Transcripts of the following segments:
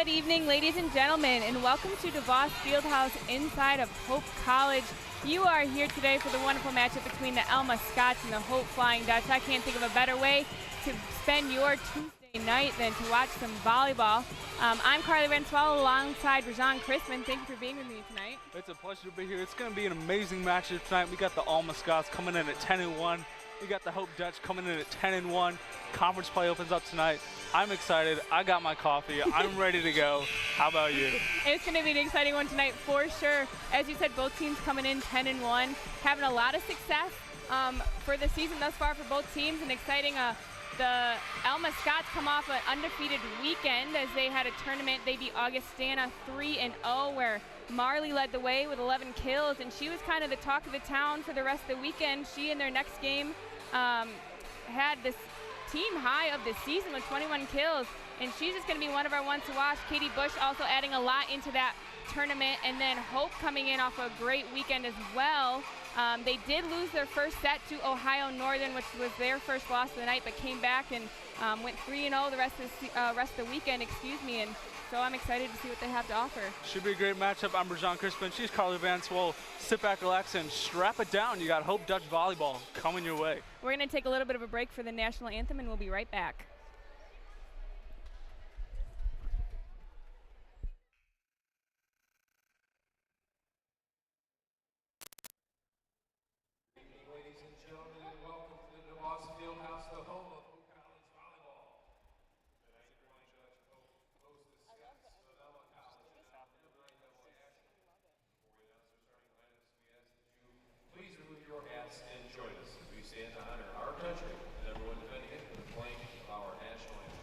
Good evening, ladies and gentlemen, and welcome to DeVos Fieldhouse inside of Hope College. You are here today for the wonderful matchup between the Alma Scots and the Hope Flying Dutch. I can't think of a better way to spend your Tuesday night than to watch some volleyball. I'm Carly Van Zwart alongside Rajan Chrisman. Thank you for being with me tonight. It's a pleasure to be here. It's going to be an amazing matchup tonight. We got the Alma Scots coming in at 10-1. We got the Hope Dutch coming in at 10-1. Conference play opens up tonight. I'm excited. I got my coffee. I'm ready to go. How about you? It's going to be an exciting one tonight for sure. As you said, both teams coming in 10-1, having a lot of success for the season thus far for both teams, and exciting. The Alma Scots come off an undefeated weekend as they had a tournament. They beat Augustana 3-0, where Marley led the way with 11 kills, and she was kind of the talk of the town for the rest of the weekend. She, in their next game, had this team high of the season with 21 kills, and she's just going to be one of our ones to watch. Katie Bush also adding a lot into that tournament, and then Hope coming in off a great weekend as well. They did lose their first set to Ohio Northern, which was their first loss of the night, but came back and went 3-0 the rest of the weekend, and so I'm excited to see what they have to offer. Should be a great matchup. I'm Rajan Crispin. She's Carly Van Zwart. Sit back, relax, and strap it down. You got Hope Dutch Volleyball coming your way. We're going to take a little bit of a break for the national anthem, and we'll be right back. Ladies and gentlemen, and welcome to the DeVos Fieldhouse, the home of Hope College volleyball. Tonight, the Flying Dutch host the Scots of Alma College in NCAA action. Before we announce our starting lineups, we ask that you please remove your hats and join us as we stand to honor our country and everyone defending it with playing our national anthem.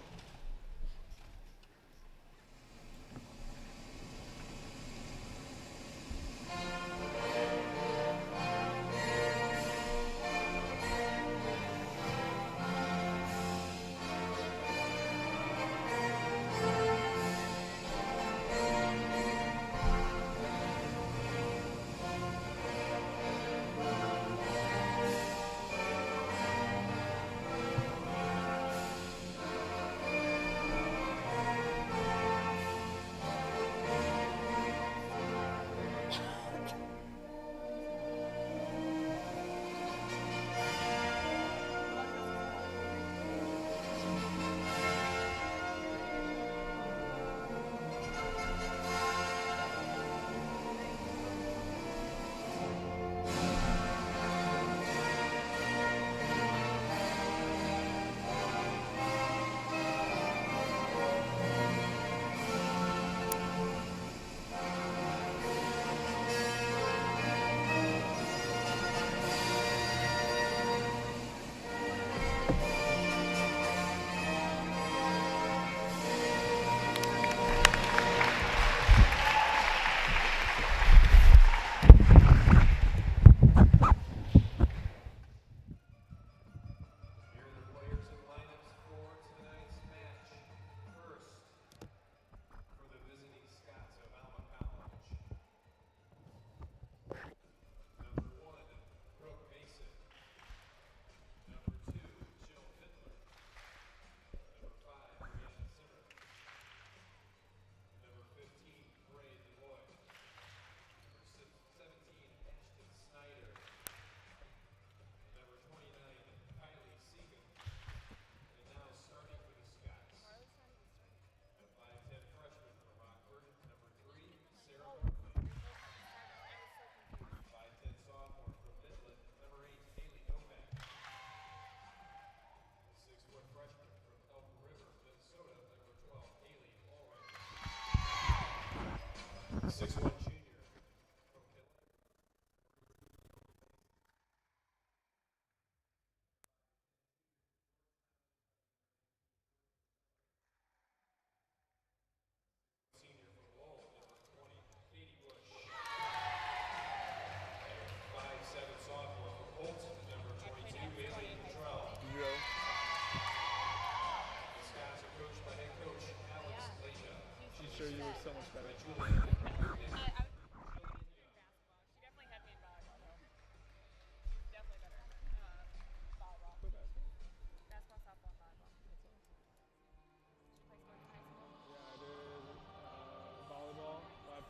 You were so much better.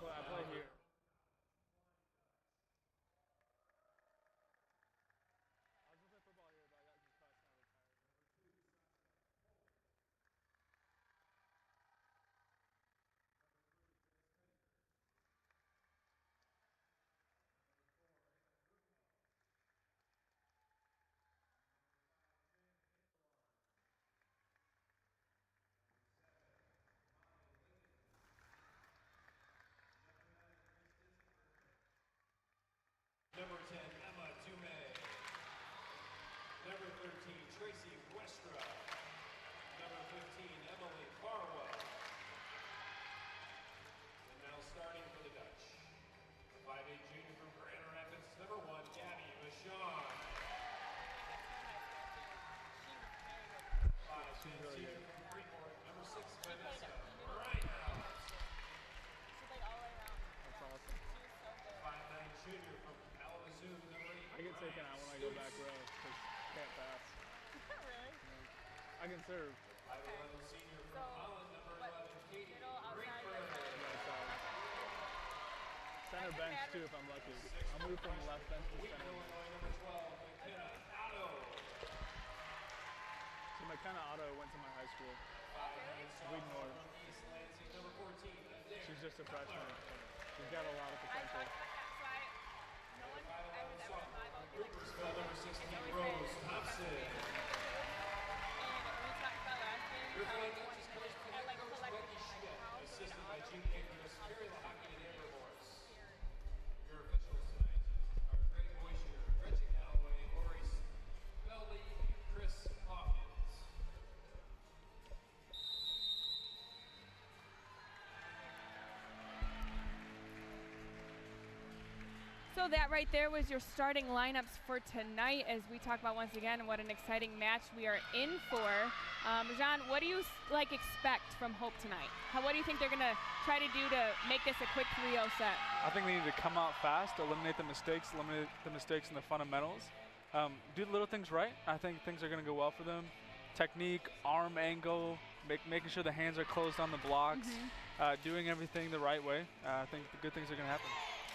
I play here. Number 10, Emma Dume. Number 13, Tracy Westra. Number 15, Emily Farwell. And now starting for the Dutch, the 5'8" junior from Grand Rapids, number 1, Gabby Michon. 5'10" senior from Freeport, number 6, Vanessa Reinhardt. 5'9" junior from Kalamazoo, number 8. I get taken out when I go back row because I can't pass. Really? I can serve. 5'11" senior from Holland, number 11, Katie Greenberg. Center bench too if I'm lucky. I'll move from the left bench to Wheaton, center. Illinois, number 12, McKenna Otto. So McKenna Otto went to my high school. Wheaton North. From East Lansing, number 14, Adair She's just a freshman. She's got a lot of potential. Ruppersville, number 16, Rose Thompson. Your flight coach is coached by Coach Becky Schmidt, assisted by Jean Akers, Carrie LaHockey, and Amber Morris. Your officials tonight are Greg Boishier, Gretchen Galloway, Lori Speldy, Chris Hawkins. So that right there was your starting lineups for tonight as we talk about once again what an exciting match we are in for. Rajan, what do you expect from Hope tonight? What do you think they're going to try to do to make this a quick 3-0 set? I think they need to come out fast, eliminate the mistakes in the fundamentals. Do the little things right. I think things are going to go well for them. Technique, arm angle, making sure the hands are closed on the blocks, doing everything the right way. I think the good things are going to happen.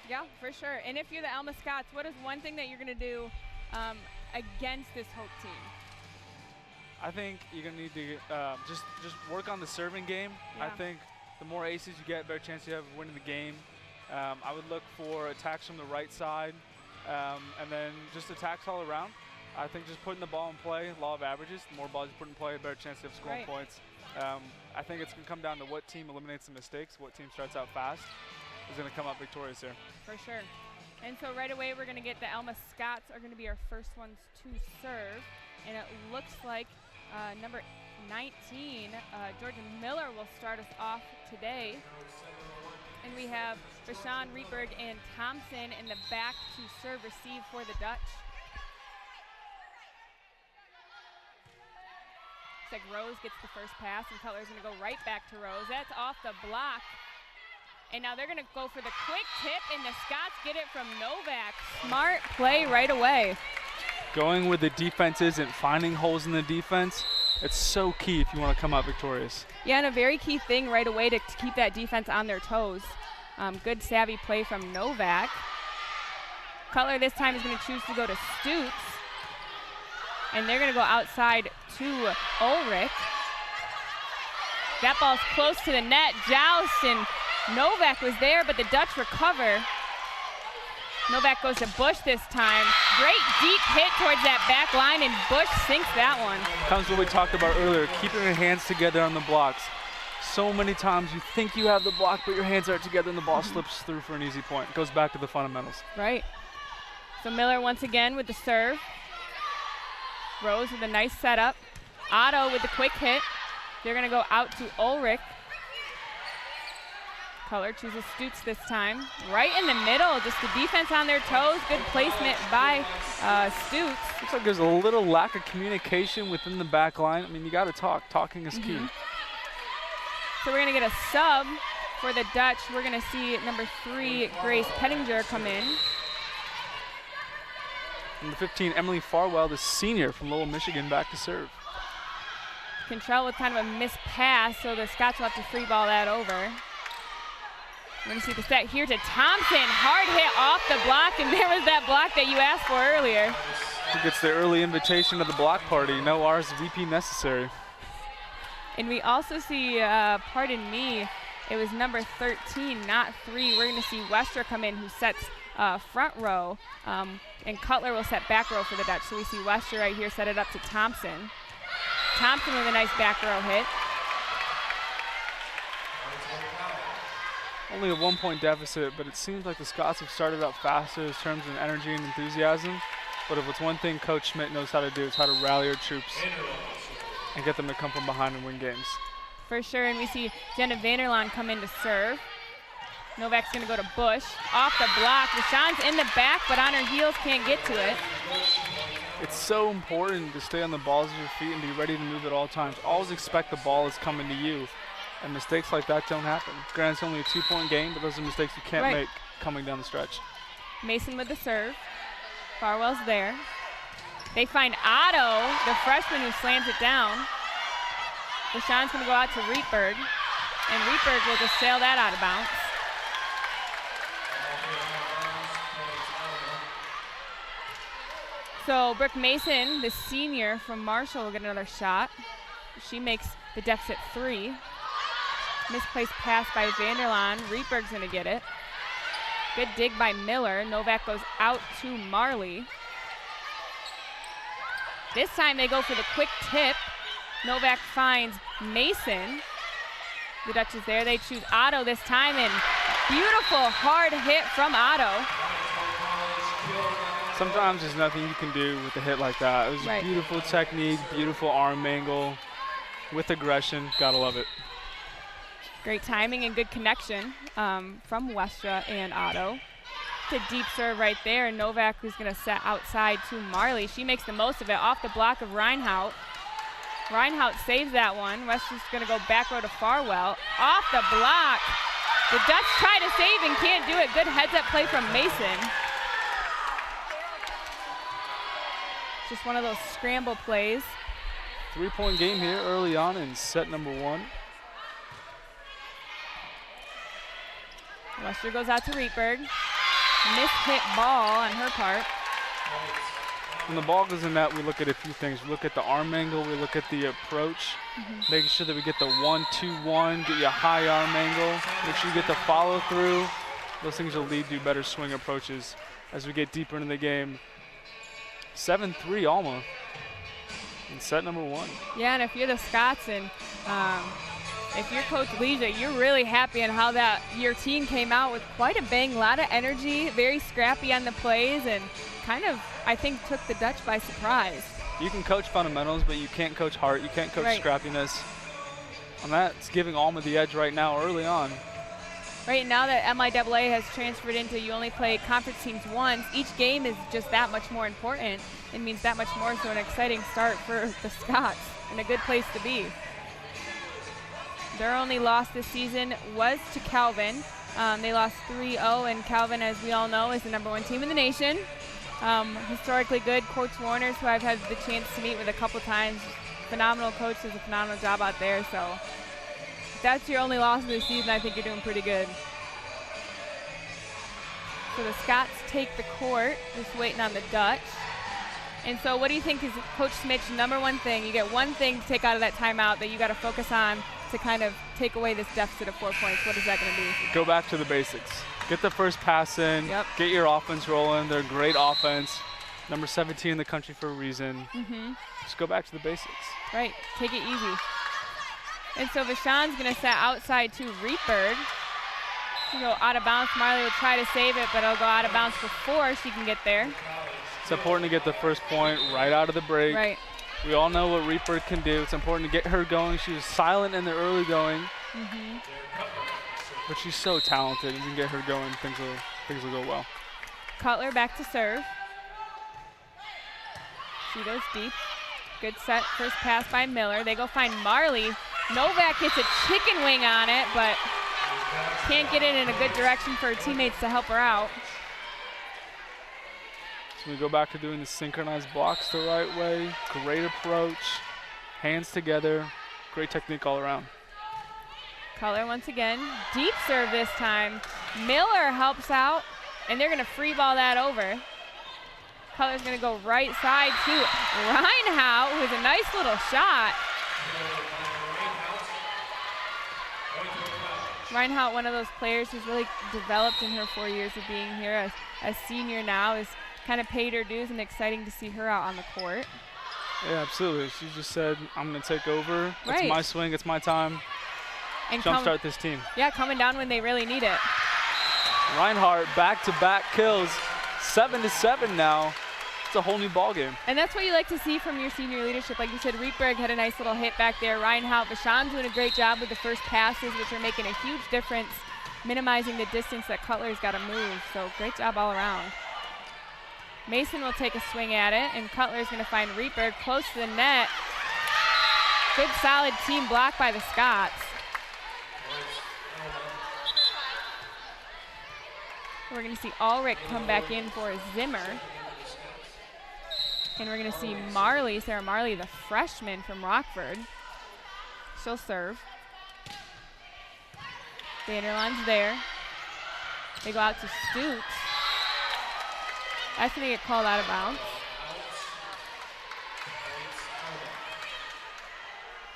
Yeah, for sure. And if you're the Alma Scots, what is one thing that you're going to do against this Hope team? I think you're going to need to just work on the serving game. Yeah. I think the more aces you get, better chance you have of winning the game. I would look for attacks from the right side and then just attacks all around. I think just putting the ball in play, law of averages, the more balls you put in play, better chance you have scoring points. I think it's going to come down to what team eliminates the mistakes, what team starts out fast is going to come out victorious here. For sure. And so right away we're going to get the Alma Scots are going to be our first ones to serve. And it looks like number 19, Georgia Miller, will start us off today. And we have Rashawn Rietberg and Thompson in the back to serve receive for the Dutch. Looks like Rose gets the first pass and Cutler's going to go right back to Rose. That's off the block. And now they're going to go for the quick tip, and the Scots get it from Novak. Smart play right away. Going where the defense isn't, finding holes in the defense, it's so key if you want to come out victorious. Yeah, and a very key thing right away to keep that defense on their toes. Good savvy play from Novak. Cutler this time is going to choose to go to Stutz. And they're going to go outside to Ulrich. That ball's close to the net. Joust and Novak was there, but the Dutch recover. Novak goes to Bush this time. Great deep hit towards that back line, and Bush sinks that one. Comes what we talked about earlier, keeping your hands together on the blocks. So many times you think you have the block, but your hands aren't together and the ball slips through for an easy point. It goes back to the fundamentals. Right. So Miller once again with the serve. Rose with a nice setup. Otto with the quick hit. They're going to go out to Ulrich. Cutler chooses Stutz this time. Right in the middle, just the defense on their toes. Good placement by Stutz. Looks like there's a little lack of communication within the back line. I mean, you got to talk. Talking is key. So we're going to get a sub for the Dutch. We're going to see number 3, Grace Pettinger, come in. Number 15, Emily Farwell, the senior from Lowell, Michigan, back to serve. Contrell with kind of a missed pass, so the Scots will have to free ball that over. We're going to see the set here to Thompson. Hard hit off the block, and there was that block that you asked for earlier. She gets the early invitation to the block party. No RSVP necessary. And we also see, pardon me, it was number 13, not 3. We're going to see Westra come in, who sets front row, and Cutler will set back row for the Dutch. So we see Westra right here set it up to Thompson. Thompson with a nice back row hit. Only a 1-point deficit, but it seems like the Scots have started out faster in terms of energy and enthusiasm. But if it's one thing Coach Schmidt knows how to do, it's how to rally her troops and get them to come from behind and win games. For sure, and we see Jenna Vanderlaan come in to serve. Novak's going to go to Bush. Off the block. Rashawn's in the back, but on her heels can't get to it. It's so important to stay on the balls of your feet and be ready to move at all times. Always expect the ball is coming to you, and mistakes like that don't happen. Granted, it's only a 2-point game, but those are mistakes you can't make coming down the stretch. Mason with the serve. Farwell's there. They find Otto, the freshman, who slams it down. Rashawn's going to go out to Rietberg, and Rietberg will just sail that out of bounds. So Brooke Mason, the senior from Marshall, will get another shot. She makes the deficit 3. Misplaced pass by Vanderlaan. Rietberg's going to get it. Good dig by Miller. Novak goes out to Marley. This time they go for the quick tip. Novak finds Mason. The Dutch is there. They choose Otto this time, and beautiful hard hit from Otto. Sometimes there's nothing you can do with a hit like that. It was a beautiful technique, beautiful arm angle with aggression. Gotta love it. Great timing and good connection from Westra and Otto. It's a deep serve right there. Novak, who's going to set outside to Marley. She makes the most of it off the block of Reinhout. Reinhout saves that one. Westra's going to go back row to Farwell. Off the block. The Dutch try to save and can't do it. Good heads-up play from Mason. Just one of those scramble plays. 3-point game here early on in set number 1. Westra goes out to Rietberg. Mishit ball on her part. When the ball goes in net, we look at a few things. We look at the arm angle, we look at the approach, making sure that we get the 1-2-1, get you a high arm angle, make sure you get the follow through. Those things will lead to better swing approaches as we get deeper into the game. 7-3 Alma in set number 1. Yeah, and if you're the Scots and if you're Coach Leisure, you're really happy on how that your team came out with quite a bang, a lot of energy, very scrappy on the plays, and kind of, I think, took the Dutch by surprise. You can coach fundamentals, but you can't coach heart. You can't coach scrappiness. And that's giving Alma the edge right now early on. Right now that MIAA has transferred into you only play conference teams once, each game is just that much more important. It means that much more, so an exciting start for the Scots and a good place to be. Their only loss this season was to Calvin. They lost 3-0, and Calvin, as we all know, is the #1 team in the nation. Historically good. Coach Warners, who I've had the chance to meet with a couple times, phenomenal coach, does a phenomenal job out there. So if that's your only loss of the season, I think you're doing pretty good. So the Scots take the court, just waiting on the Dutch. And so what do you think is Coach Smith's #1 thing? You get one thing to take out of that timeout that you got to focus on to kind of take away this deficit of 4 points. What is that going to be? Go back to the basics. Get the first pass in. Get your offense rolling. They're great offense. Number 17 in the country for a reason. Just go back to the basics. Right. Take it easy. And so Vashon's going to set outside to Rietberg. She'll go out of bounds. Marley will try to save it, but it'll go out of bounds before she can get there. It's important to get the first point right out of the break. Right. We all know what Rietberg can do. It's important to get her going. She was silent in the early going, but she's so talented. If you can get her going, things will go well. Cutler back to serve. She goes deep. Good set, first pass by Miller. They go find Marley. Novak gets a chicken wing on it, but can't get it in a good direction for her teammates to help her out. So we go back to doing the synchronized blocks the right way. Great approach, hands together, great technique all around. Cutler once again. Deep serve this time. Miller helps out, and they're going to free ball that over. Cutler's going to go right side to Reinhout, who has a nice little shot. Reinhout, one of those players who's really developed in her 4 years of being here. A senior now, is kind of paid her dues, and exciting to see her out on the court. Yeah, absolutely. She just said, I'm going to take over. Right. It's my swing. It's my time. And Jumpstart this team. Yeah, coming down when they really need it. Reinhardt back-to-back kills. 7-7 now. It's a whole new ball game. And that's what you like to see from your senior leadership. Like you said, Rietberg had a nice little hit back there. Reinhardt, Vashon's doing a great job with the first passes, which are making a huge difference, minimizing the distance that Cutler's got to move. So great job all around. Mason will take a swing at it, and Cutler's going to find Rietberg close to the net. Good solid team block by the Scots. We're going to see Ulrich come back in for Zimmer. And we're going to see Marley, Sarah Marley, the freshman from Rockford. She'll serve. Vanderland's there. They go out to Stoots. That's going to get called out of bounds.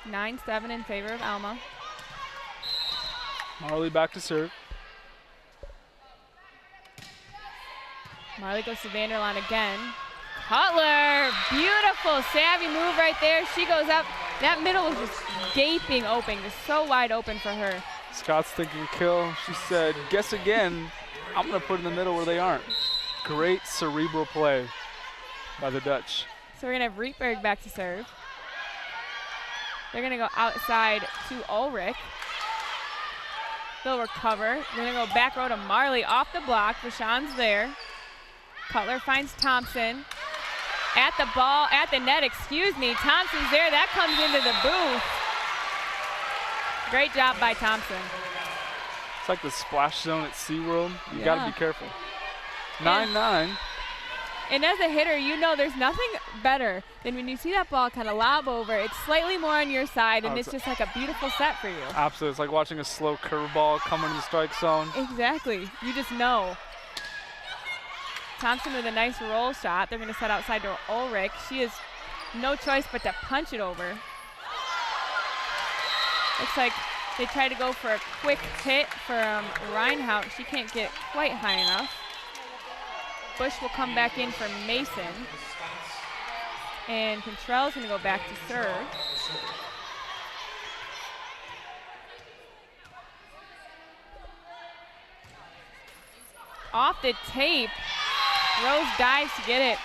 9-7 in favor of Alma. Marley back to serve. Marley goes to Vanderland again. Cutler, beautiful, savvy move right there. She goes up. That middle was just gaping open, just so wide open for her. Scott's thinking kill. She said, guess again. I'm going to put in the middle where they aren't. Great cerebral play by the Dutch. So we're going to have Rietberg back to serve. They're going to go outside to Ulrich. They'll recover. They're going to go back row to Marley off the block. Vashon's there. Cutler finds Thompson. At the ball, at the net, excuse me. Thompson's there. That comes into the booth. Great job by Thompson. It's like the splash zone at SeaWorld. You got to be careful. 9-9. And as a hitter, you know there's nothing better than when you see that ball kind of lob over. It's slightly more on your side, and it's just like a beautiful set for you. Absolutely. It's like watching a slow curveball come into the strike zone. Exactly. You just know. Thompson with a nice roll shot. They're going to set outside to Ulrich. She has no choice but to punch it over. Looks like they try to go for a quick hit from Reinhardt. She can't get quite high enough. Bush will come back in for Mason. And Contrell's going to go back to serve. Off the tape. Rose dives to get it.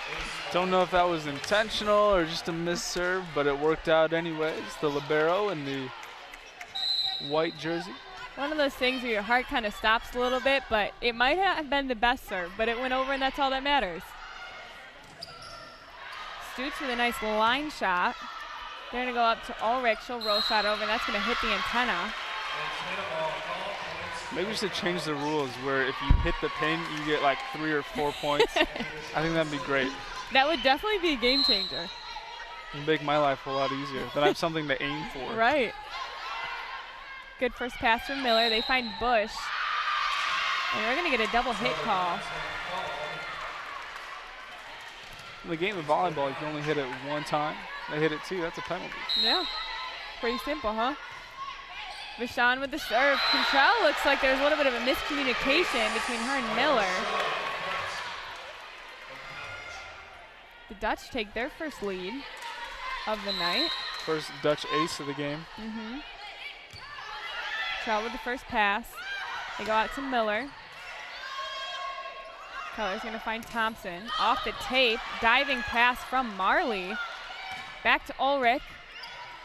Don't know if that was intentional or just a missed serve, but it worked out anyways. The libero in the white jersey. One of those things where your heart kind of stops a little bit, but it might have been the best serve, but it went over, and that's all that matters. Stoots with a nice line shot. They're going to go up to Ulrich. She'll roll shot over, and that's going to hit the antenna. Maybe we should change the rules where if you hit the pin, you get like 3 or 4 points. I think that'd be great. That would definitely be a game changer. It'd make my life a lot easier. Then I have something to aim for. Right. Good first pass from Miller. They find Bush. And we're going to get a double hit call. In the game of volleyball, you can only hit it one time. They hit it 2, that's a penalty. Yeah. Pretty simple, huh? Vashon with the serve. Contrell looks like there's a little bit of a miscommunication between her and Miller. The Dutch take their first lead of the night. First Dutch ace of the game. Mm-hmm. Contrell with the first pass. They go out to Miller. Cutler's going to find Thompson. Off the tape. Diving pass from Marley. Back to Ulrich.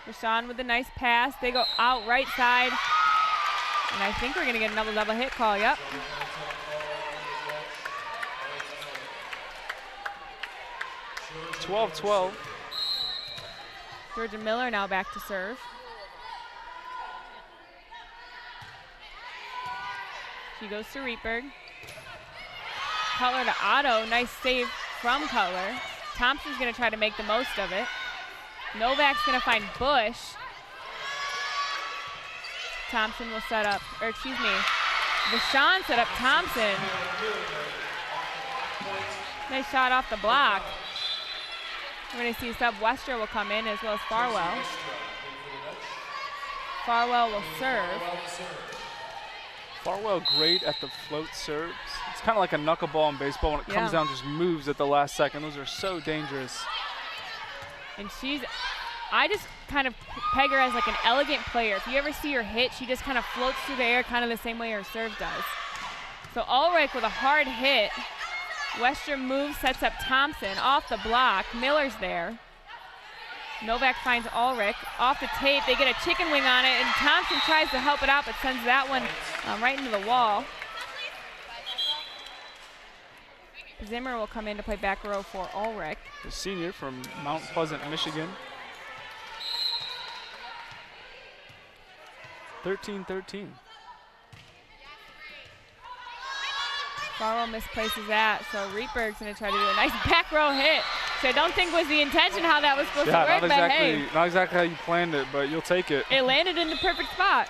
Vashon with a nice pass. They go out right side. And I think we're going to get another double hit call. Yep. It's 12-12. Georgia Miller now back to serve. She goes to Rietberg. Cutler to Otto. Nice save from Cutler. Thompson's going to try to make the most of it. Novak's going to find Bush. Thompson will set up, or excuse me, Vashon set up Thompson. Nice shot off the block. We're going to see sub Westra will come in as well as Farwell. Farwell will serve. Farwell great at the float serves. It's kind of like a knuckleball in baseball. When it comes down, just moves at the last second. Those are so dangerous. And I just kind of peg her as like an elegant player. If you ever see her hit, she just kind of floats through the air kind of the same way her serve does. So Ulrich with a hard hit. Westra moves, sets up Thompson off the block. Miller's there. Novak finds Ulrich off the tape. They get a chicken wing on it, and Thompson tries to help it out, but sends that one right into the wall. Zimmer will come in to play back row for Ulrich. The senior from Mount Pleasant, Michigan. 13-13. Farwell misplaces that, so Rietberg's going to try to do a nice back row hit. So I don't think was the intention how that was supposed to work, but hey. Not exactly how you planned it, but you'll take it. It landed in the perfect spot.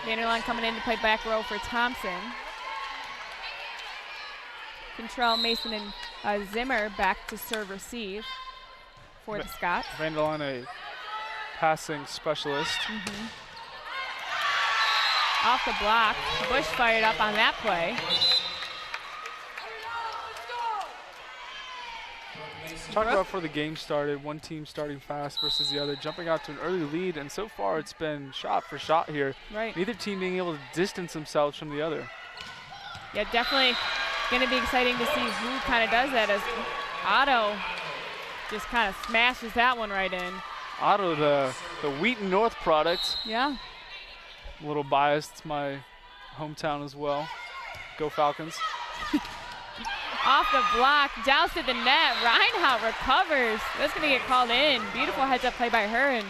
Vanderlaan coming in to play back row for Thompson. Contrell, Mason, and Zimmer back to serve receive for the Scots. Vanderlaan, a passing specialist. Off the block. Bush fired up on that play. Talk about before the game started, one team starting fast versus the other, jumping out to an early lead, and so far it's been shot for shot here. Right. Neither team being able to distance themselves from the other. Yeah, definitely going to be exciting to see who kind of does that, as Otto just kind of smashes that one right in. Otto, the Wheaton North product. Yeah. A little biased. It's my hometown as well. Go Falcons. Off the block, jousted the net. Reinhardt recovers. That's going to get called in. Beautiful heads-up play by her. And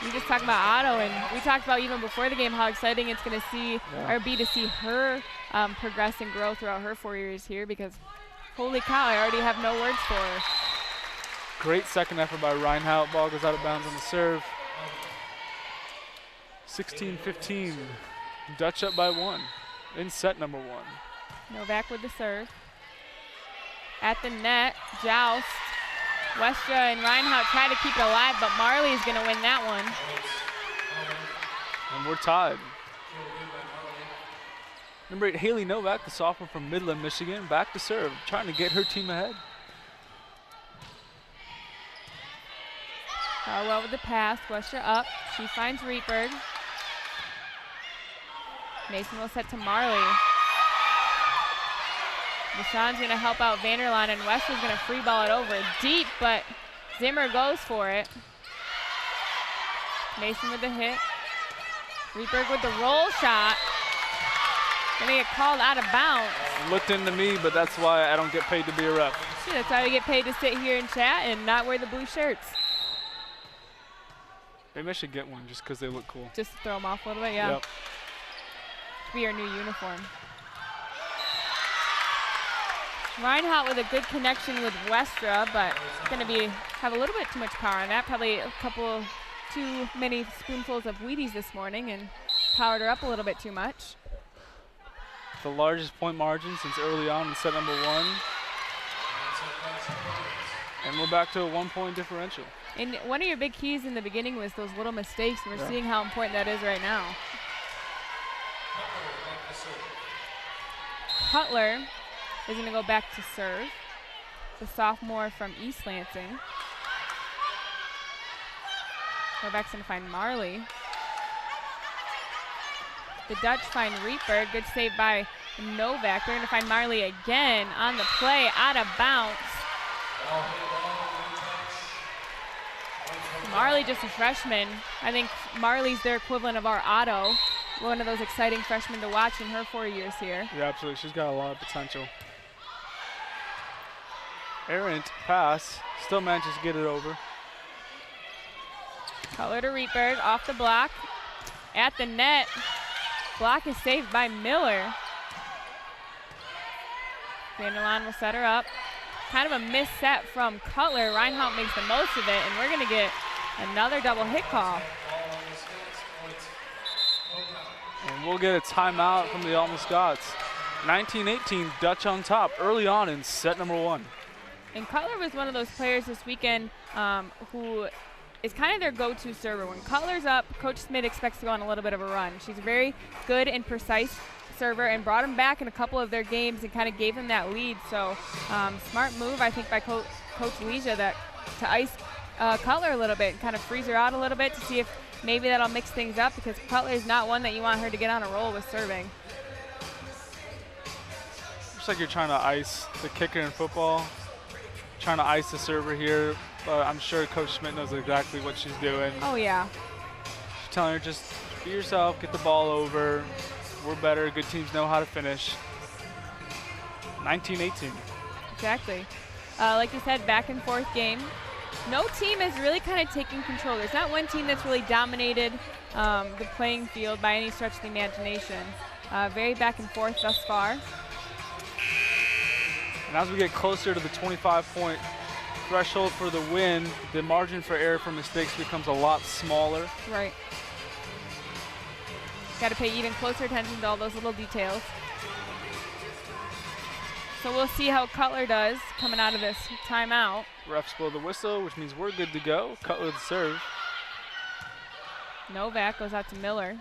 we just talked about Otto, and we talked about even before the game how exciting it's going to see or be to see her progress and grow throughout her 4 years here, because holy cow, I already have no words for her. Great second effort by Reinhardt. Ball goes out of bounds on the serve. 16-15. Dutch up by 1 in set number 1. Novak with the serve. At the net, joust. Westra and Reinhardt try to keep it alive, but Marley's going to win that one. And we're tied. Number 8, Haley Novak, the sophomore from Midland, Michigan, back to serve, trying to get her team ahead. Farwell with the pass. Westra up. She finds Rietberg. Mason will set to Marley. Vashon's going to help out Vanderlaan, and Westra's going to free ball it over deep, but Zimmer goes for it. Mason with the hit. Rietberg with the roll shot. Going to get called out of bounds. Looked into me, but that's why I don't get paid to be a ref. Yeah, that's why we get paid to sit here and chat and not wear the blue shirts. Maybe I should get one just because they look cool. Just to throw them off a little bit, yeah. Yep. Be our new uniform. Reinhardt with a good connection with Westra, but going to have a little bit too much power on that. Probably too many spoonfuls of Wheaties this morning and powered her up a little bit too much. The largest point margin since early on in set number 1. And we're back to a 1-point differential. And one of your big keys in the beginning was those little mistakes, and we're seeing how important that is right now. Cutler is going to go back to serve. The sophomore from East Lansing. Novak's going to find Marley. The Dutch find Rietberg. Good save by Novak. They're going to find Marley again on the play, out of bounds. Marley, just a freshman. I think Marley's their equivalent of our Otto. One of those exciting freshmen to watch in her 4 years here. Yeah, absolutely. She's got a lot of potential. Errant pass. Still manages to get it over. Cutler to Rietberg. Off the block. At the net. Block is saved by Miller. Vanderlaan will set her up. Kind of a missed set from Cutler. Reinhardt makes the most of it, and we're going to get another double hit call. we'll get a timeout from the Alma Scots. 19-18, Dutch on top early on in set number 1. And Cutler was one of those players this weekend who is kind of their go-to server. When Cutler's up, Coach Smith expects to go on a little bit of a run. She's a very good and precise server and brought him back in a couple of their games and kind of gave him that lead. So smart move, I think, by Coach Leisha to ice Cutler a little bit and kind of freeze her out a little bit to see if maybe that'll mix things up, because Cutler is not one that you want her to get on a roll with serving. Looks like you're trying to ice the kicker in football, trying to ice the server here, but I'm sure Coach Schmidt knows exactly what she's doing. Oh, yeah. She's telling her, just be yourself, get the ball over. We're better. Good teams know how to finish. 19-18. Exactly. Like you said, back and forth game. No team is really kind of taking control. There's not one team that's really dominated the playing field by any stretch of the imagination. Very back and forth thus far. And as we get closer to the 25-point threshold for the win, the margin for error for mistakes becomes a lot smaller. Right. Got to pay even closer attention to all those little details. So we'll see how Cutler does coming out of this timeout. Refs blow the whistle, which means we're good to go. Cutler the serve. Novak goes out to Miller.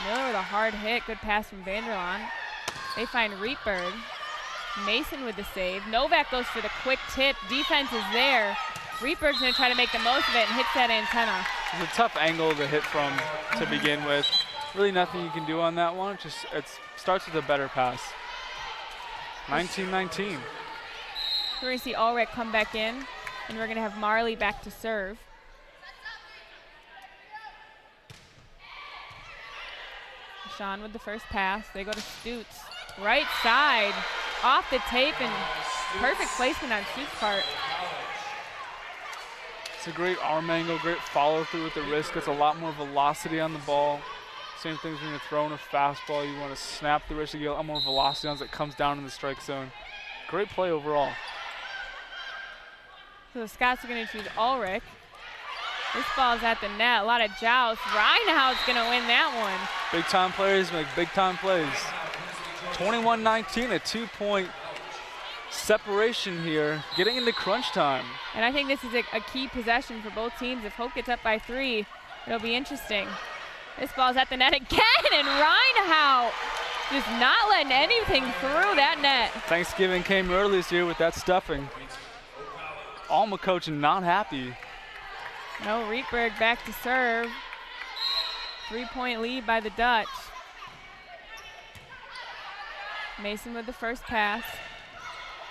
Miller with a hard hit. Good pass from Vanderlaan. They find Rietberg. Mason with the save. Novak goes for the quick tip. Defense is there. Rietberg's going to try to make the most of it and hits that antenna. It's a tough angle to hit from to begin with. Really nothing you can do on that one. It starts with a better pass. 19-19. We're going to see Ulrich come back in, and we're going to have Marley back to serve. Sean with the first pass. They go to Stutz. Right side, off the tape, and perfect placement on Stutz' part. It's a great arm angle, great follow through with the wrist. Gets a lot more velocity on the ball. Same things when you're throwing a fastball. You want to snap the wrist to get a lot more velocity as it comes down in the strike zone. Great play overall. So the Scots are going to choose Ulrich. This ball's at the net. A lot of joust. Reinhout's going to win that one. Big time players make big time plays. 21-19, a 2-point separation here, getting into crunch time. And I think this is a key possession for both teams. If Hope gets up by 3, it'll be interesting. This ball's at the net again, and Reinhout just not letting anything through that net. Thanksgiving came early this year with that stuffing. Alma coach not happy. No, Rietberg back to serve. 3-point lead by the Dutch. Mason with the first pass.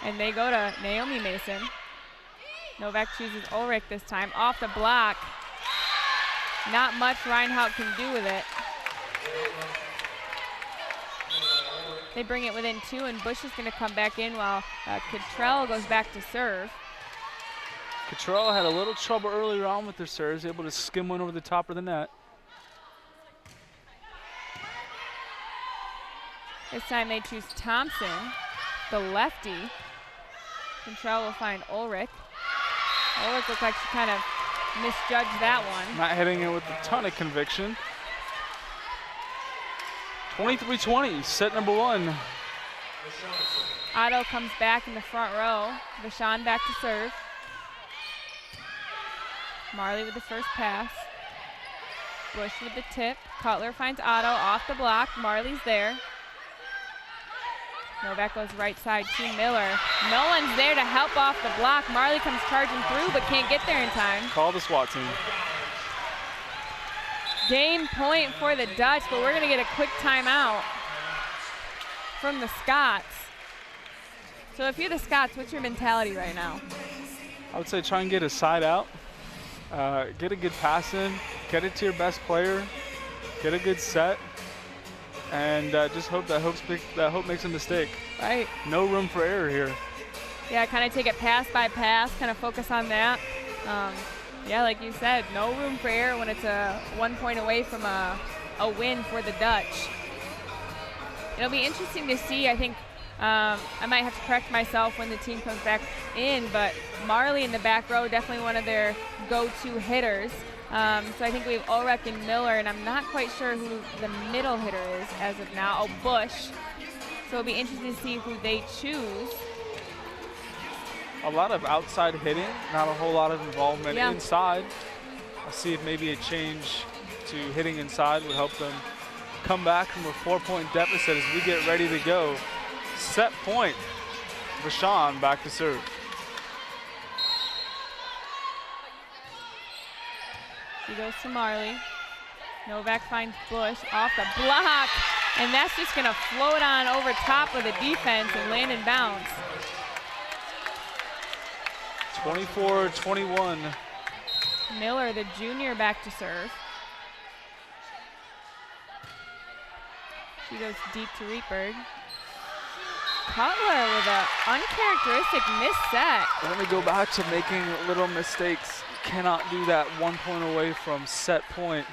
And they go to Naomi Mason. Novak chooses Ulrich this time. Off the block. Not much Reinhout can do with it. They bring it within 2, and Bush is going to come back in while Cottrell goes back to serve. Cottrell had a little trouble earlier on with their serves, able to skim one over the top of the net. This time they choose Thompson, the lefty. Cottrell will find Ulrich. Ulrich looked like she kind of misjudged that one. Not hitting it with a ton of conviction. 23-20, set number 1. Otto comes back in the front row. Vashon back to serve. Marley with the first pass. Bush with the tip. Cutler finds Otto off the block. Marley's there. Novak goes right side to Miller. No one's there to help off the block. Marley comes charging through but can't get there in time. Call the SWAT team. Game point for the Dutch, but we're going to get a quick timeout from the Scots. So if you're the Scots, what's your mentality right now? I would say try and get a side out. Get a good pass in. Get it to your best player. Get a good set. And just hope that Hope makes a mistake. Right. No room for error here. Yeah, kind of take it pass by pass, kind of focus on that. Yeah, like you said, no room for error when it's 1 point away from a win for the Dutch. It'll be interesting to see. I think I might have to correct myself when the team comes back in, but Marley in the back row, definitely one of their go-to hitters. So I think we have Ulrich and Miller, and I'm not quite sure who the middle hitter is as of now. Oh, Bush. So it'll be interesting to see who they choose. A lot of outside hitting, not a whole lot of involvement Yeah. inside. I'll see if maybe a change to hitting inside would help them come back from a 4-point deficit as we get ready to go. Set point. Vashon back to serve. She goes to Marley. Novak finds Bush off the block, and that's just going to float on over top of the defense and land in bounds. 24-21. Miller, the junior, back to serve. She goes deep to Rietberg. Cutler with an uncharacteristic missed set. Let me go back to making little mistakes. Cannot do that 1 point away from set point.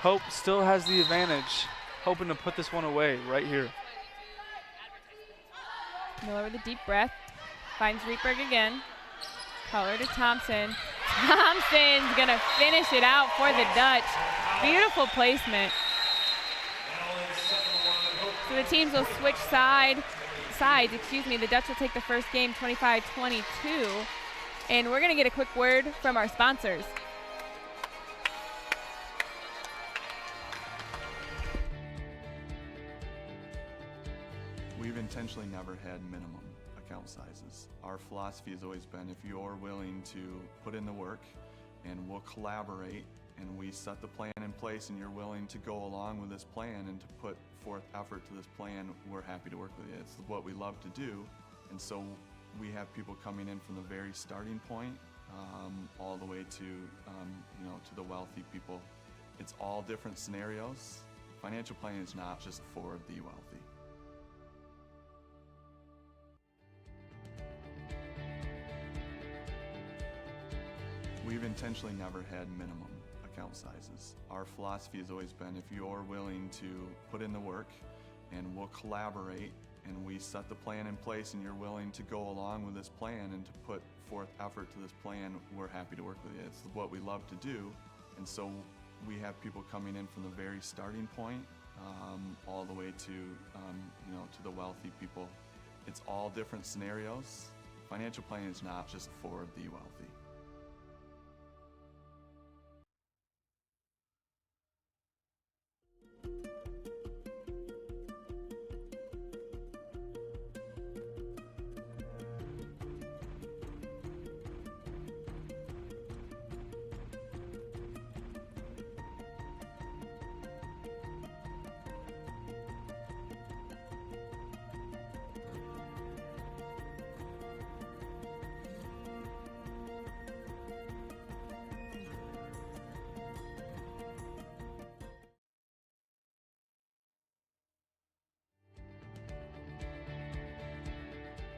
Hope still has the advantage. Hoping to put this one away right here. Miller with a deep breath. Finds Rietberg again. Cutler to Thompson. Thompson's going to finish it out for the Dutch. Beautiful placement. So the teams will switch sides. The Dutch will take the first game 25-22. And we're going to get a quick word from our sponsors. We've intentionally never had minimum account sizes. Our philosophy has always been if you're willing to put in the work and we'll collaborate and we set the plan in place and you're willing to go along with this plan and to put forth effort to this plan, we're happy to work with you. It's what we love to do. And so we have people coming in from the very starting point all the way to, to the wealthy people. It's all different scenarios. Financial planning is not just for the wealthy. We've intentionally never had minimum account sizes. Our philosophy has always been if you're willing to put in the work and we'll collaborate and we set the plan in place and you're willing to go along with this plan and to put forth effort to this plan, we're happy to work with you. It's what we love to do. And so we have people coming in from the very starting point all the way to, to the wealthy people. It's all different scenarios. Financial planning is not just for the wealthy.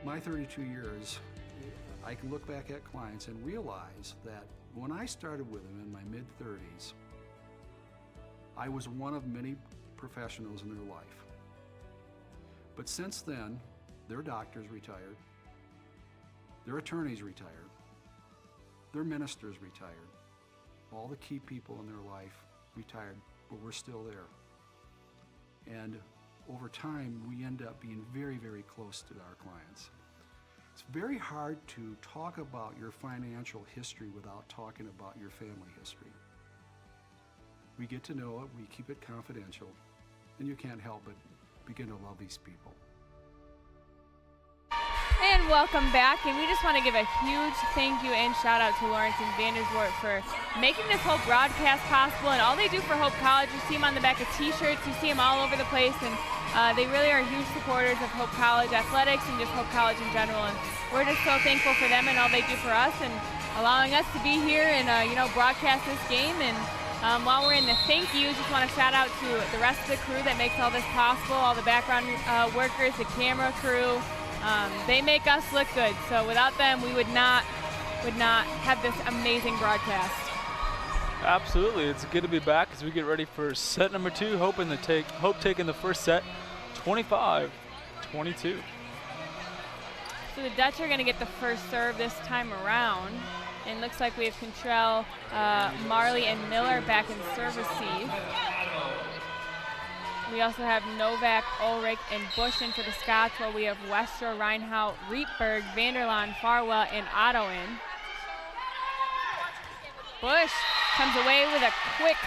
My 32 years, I can look back at clients and realize that when I started with them in my mid-30s, I was one of many professionals in their life. But since then, their doctors retired, their attorneys retired, their ministers retired, all the key people in their life retired, but we're still there. And over time, we end up being very, very close to our clients. It's very hard to talk about your financial history without talking about your family history. We get to know it, we keep it confidential, and you can't help but begin to love these people. And welcome back, and we just want to give a huge thank you and shout out to Lorence Vander Zwart for making this whole broadcast possible and all they do for Hope College. You see them on the back of t-shirts, you see them all over the place, and they really are huge supporters of Hope College athletics and just Hope College in general, and we're just so thankful for them and all they do for us and allowing us to be here and broadcast this game. And while we're in the thank yous, just want to shout out to the rest of the crew that makes all this possible, all the background workers, the camera crew. They make us look good, so without them we would not have this amazing broadcast. Absolutely, it's good to be back as we get ready for set number 2. Hope taking the first set, 25-22. So the Dutch are going to get the first serve this time around. And looks like we have Contrell, Marley, and Miller back in serve receive. We also have Novak, Ulrich, and Bush in for the Scots, while we have Westra, Reinhout, Rietberg, Vanderlaan, Farwell, and Otto in. Bush comes away with a quick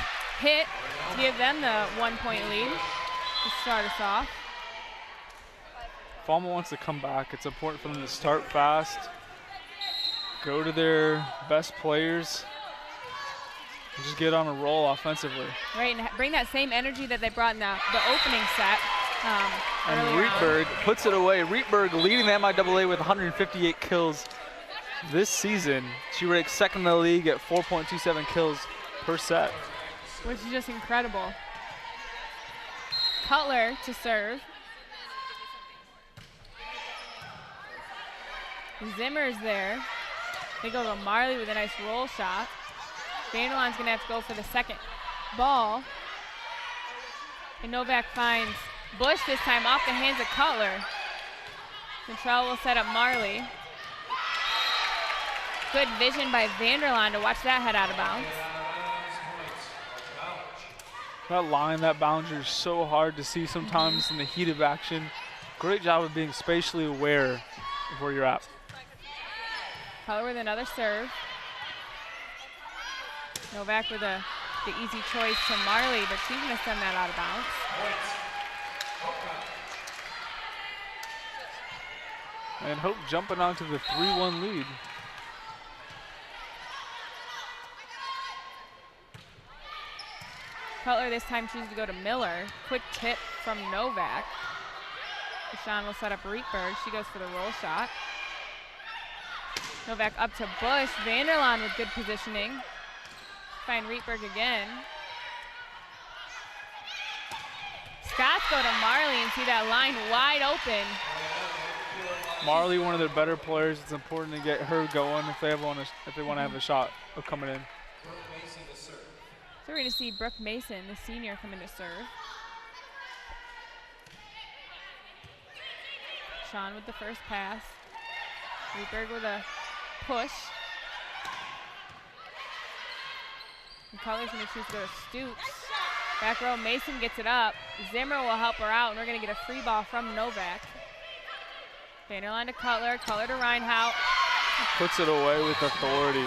hit to give them the 1-point lead to start us off. If Alma wants to come back, it's important for them to start fast, go to their best players, and just get on a roll offensively. Right, and bring that same energy that they brought in the opening set. And earlier Rietberg puts it away. Rietberg leading the MIAA with 158 kills this season. She ranks second in the league at 4.27 kills per set. Which is just incredible. Cutler to serve. Zimmer's there. They go to Marley with a nice roll shot. Vanderlaan's going to have to go for the second ball. And Novak finds Bush this time off the hands of Cutler. Contrell will set up Marley. Good vision by Vanderlaan to watch that head out of bounds. That line, that boundary is so hard to see sometimes in the heat of action. Great job of being spatially aware of where you're at. Cutler with another serve. Novak with the easy choice to Marley, but she's going to send that out of bounds. And Hope jumping onto the 3-1 lead. Cutler this time chooses to go to Miller. Quick tip from Novak. Deshawn will set up Rietberg. She goes for the roll shot. Novak up to Bush. Vanderlaan with good positioning. Find Rietberg again. Scots go to Marley and see that line wide open. Marley, one of their better players. It's important to get her going if they want to have a shot of coming in. So we're going to see Brooke Mason, the senior, come in to serve. Sean with the first pass. Rietberg with a push. And Cutler's going to choose to go to Stoops. Back row, Mason gets it up. Zimmer will help her out, and we're going to get a free ball from Novak. Vanderlaan to Cutler, Cutler to Reinhout. Puts it away with authority.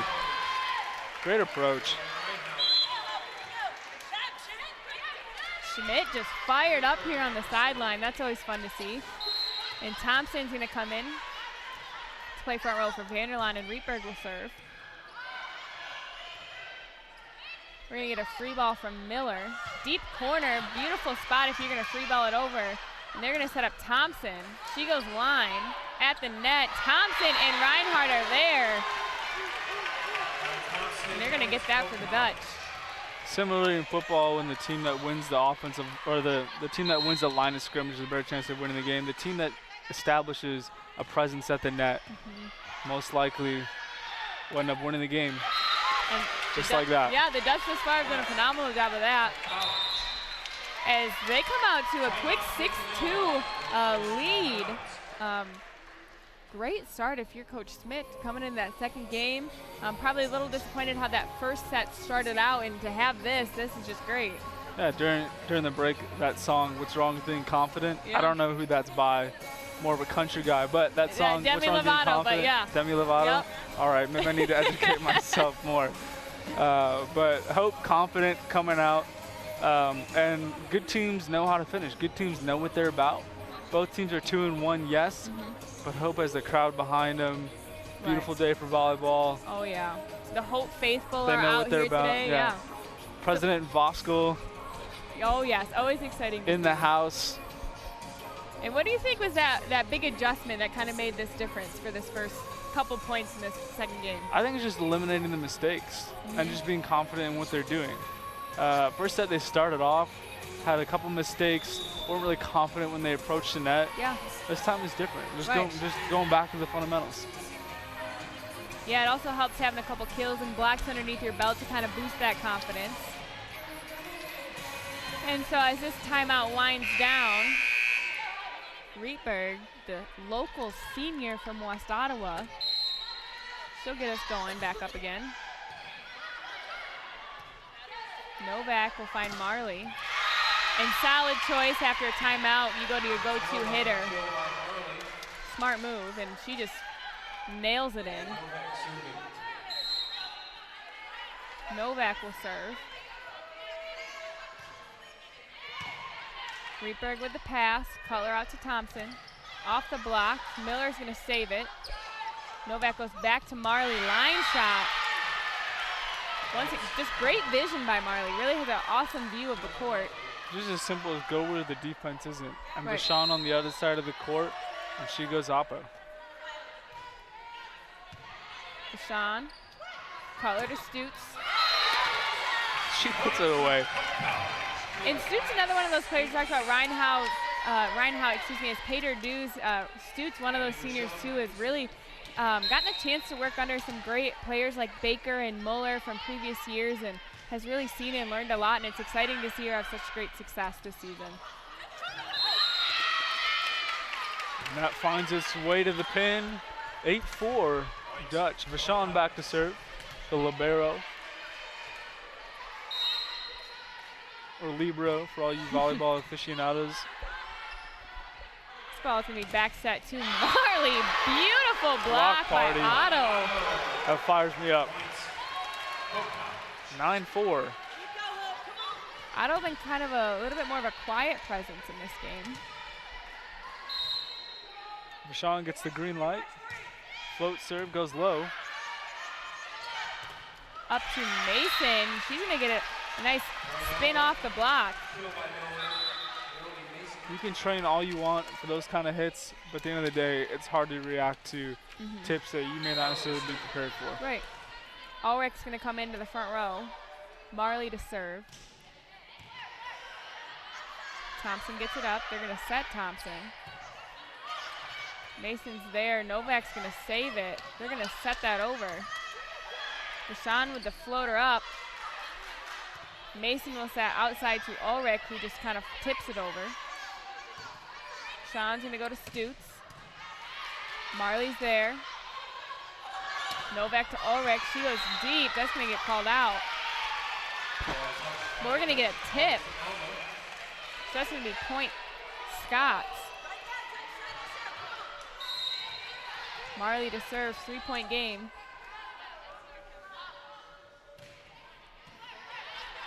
Great approach. Schmidt just fired up here on the sideline. That's always fun to see. And Thompson's going to come in to play front row for Vanderlaan, and Rietberg will serve. We're going to get a free ball from Miller. Deep corner, beautiful spot if you're going to free ball it over. And they're going to set up Thompson. She goes line at the net. Thompson and Reinhardt are there. And they're going to get that for the Dutch. Similarly in football, when the team that wins the offensive, or the team that wins the line of scrimmage has a better chance of winning the game, the team that establishes a presence at the net most likely will end up winning the game. And just like that. Yeah, the Dutch this far have done a phenomenal job of that. As they come out to a quick 6-2 lead. Great start if you're Coach Smith coming in that second game. Probably a little disappointed how that first set started out, and to have this is just great. Yeah, during the break, that song, What's Wrong with Being Confident? Yeah. I don't know who that's by, more of a country guy, but that song, Demi What's Wrong with Being Lovato, Confident? but yeah. Demi Lovato? Yep. All right, maybe I need to educate myself more. But Hope confident coming out, and good teams know how to finish. Good teams know what they're about. Both teams are 2-1, yes, but Hope has the crowd behind them. Beautiful day for volleyball. Oh yeah, the Hope faithful They are know out what they're here about. today. Yeah. President Voskuhl Oh yes, always exciting. in the house. And what do you think was that big adjustment that kind of made this difference for this first couple points in this second game? I think it's just eliminating the mistakes and just being confident in what they're doing. First set they started off, had a couple mistakes, weren't really confident when they approached the net. Yeah. This time is different. Just Right. going back to the fundamentals. Yeah, it also helps having a couple kills and blocks underneath your belt to kind of boost that confidence. And so as this timeout winds down, Rietberg, the local senior from West Ottawa, She'll get us going back up again. Novak will find Marley. And solid choice after a timeout. You go to your go-to hitter. Smart move, and she just nails it in. Novak will serve. Rietberg with the pass. Cutler out to Thompson. Off the block. Miller's going to save it. Novak goes back to Marley. Line shot. Just great vision by Marley. Really has an awesome view of the court. Just as simple as go where the defense isn't. And Right. Vashon on the other side of the court, and she goes oppo. Deshaun. Cutler to Stutes. She puts it away. And Stutes, another one of those players talked about Reinhout, as Pater Dews. Stutes, one of those seniors too, has really gotten a chance to work under some great players like Baker and Muller from previous years, and has really seen and learned a lot, and it's exciting to see her have such great success this season. And that finds its way to the pin. 8-4 Dutch. Vashon back to serve. The libero. Or libero for all you volleyball aficionados. This ball is going to be back set to Marley. Beautiful block by party. Otto. That fires me up. 9-4. Otto been kind of a little bit more of a quiet presence in this game. Vashon gets the green light. Float serve goes low. Up to Mason. She's going to get a nice spin off the block. You can train all you want for those kind of hits, but at the end of the day, it's hard to react to tips that you may not necessarily be prepared for. Right. Ulrich's going to come into the front row. Marley to serve. Thompson gets it up. They're going to set Thompson. Mason's there. Novak's going to save it. They're going to set that over. Deshaun with the floater up. Mason will set outside to Ulrich, who just kind of tips it over. Deshaun's going to go to Stutes. Marley's there. Novak to Ulrich. She goes deep. That's going to get called out. But we're going to get a tip. So that's going to be point Scots. Marley to serve, 3-point game.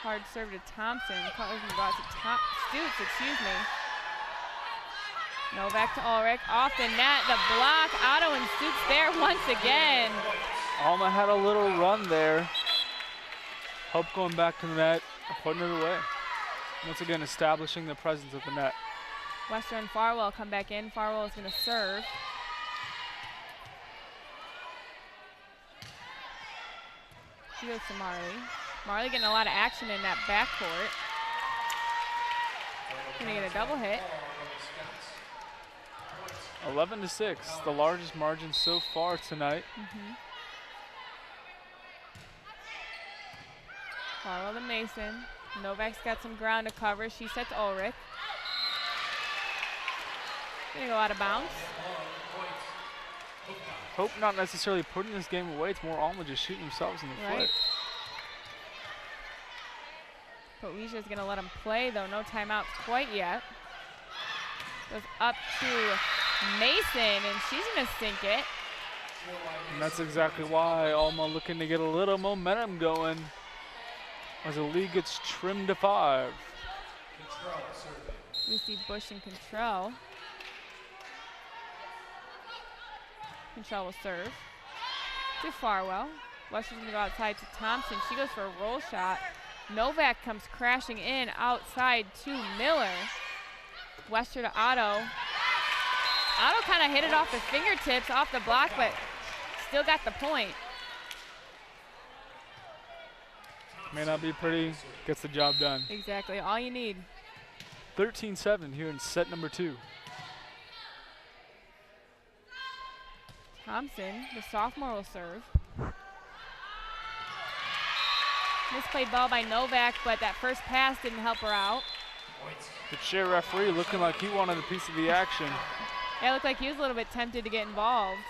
Hard serve to Thompson. Cutler's going to go out to Stutes, excuse me. Novak to Ulrich, off the net, the block. Otto and Stutes there once again. Alma had a little run there. Hope going back to the net, putting it away. Once again, establishing the presence of the net. Western Farwell come back in. Farwell is going to serve. She goes to Marley. Marley getting a lot of action in that backcourt. Going to get a double hit. 11-6, the largest margin so far tonight. Farwell to Mason. Novak's got some ground to cover. She sets Ulrich. Going to go out of bounds. Hope not necessarily putting this game away. It's more Alma just shooting themselves in the foot. But Leisha's going to let him play, though. No timeouts quite yet. Goes up to Mason, and she's going to sink it. And that's exactly why Alma looking to get a little momentum going as the lead gets trimmed to 5. Lucy Bush and Control. Control will serve to Farwell. Wester's going to go outside to Thompson. She goes for a roll shot. Novak comes crashing in outside to Miller. Wester to Otto. Otto kind of hit it off the fingertips, off the block, but still got the point. May not be pretty, gets the job done. Exactly, all you need. 13-7 here in set number 2. Thompson, the sophomore, will serve. Misplayed ball by Novak, but that first pass didn't help her out. The chair referee looking like he wanted a piece of the action. Yeah, it looked like he was a little bit tempted to get involved.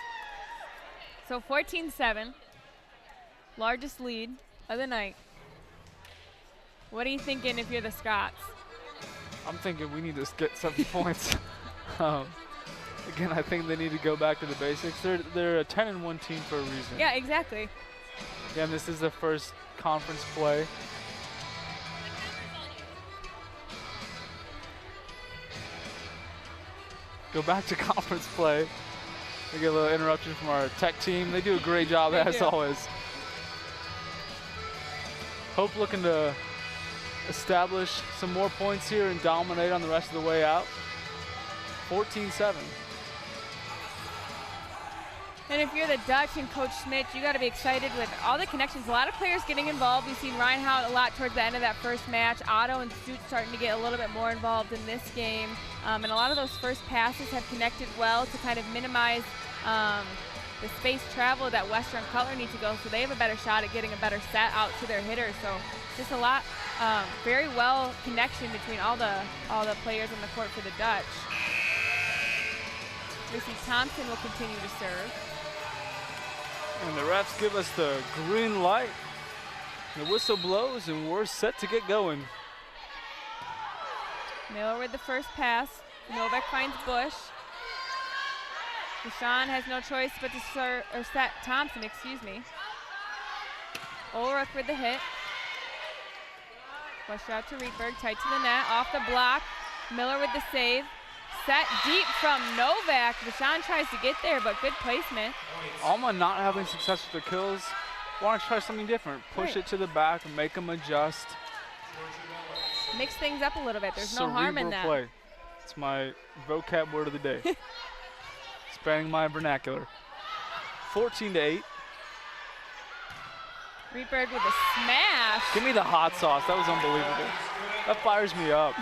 So 14-7, largest lead of the night. What are you thinking if you're the Scots? I'm thinking we need to get 7 points. Again, I think they need to go back to the basics. They're a 10-1 team for a reason. Yeah, exactly. Again, this is the first conference play. Go back to conference play. We get a little interruption from our tech team. They do a great job as always. Hope looking to establish some more points here and dominate on the rest of the way out. 14-7. And if you're the Dutch and Coach Schmidt, you got to be excited with all the connections. A lot of players getting involved. We've seen Reinhardt a lot towards the end of that first match. Otto and Stutz starting to get a little bit more involved in this game. And a lot of those first passes have connected well to kind of minimize the space travel that Western Cutler needs to go, so they have a better shot at getting a better set out to their hitters. So just a lot, very well connection between all the players on the court for the Dutch. We see Thompson will continue to serve. And the refs give us the green light. The whistle blows and we're set to get going. Miller with the first pass. Novak finds Bush. Deshaun has no choice but to set Thompson, Ulrich with the hit. Flush out to Rietberg, tight to the net, off the block. Miller with the save. Set deep from Novak. Deshaun tries to get there, but good placement. Alma not having success with the kills. Want to try something different. Push it to the back and make them adjust. Mix things up a little bit. There's no harm in that. Play. It's my vocab word of the day. Spanning my vernacular. 14-8. Rietberg with a smash. Give me the hot sauce. That was unbelievable. That fires me up.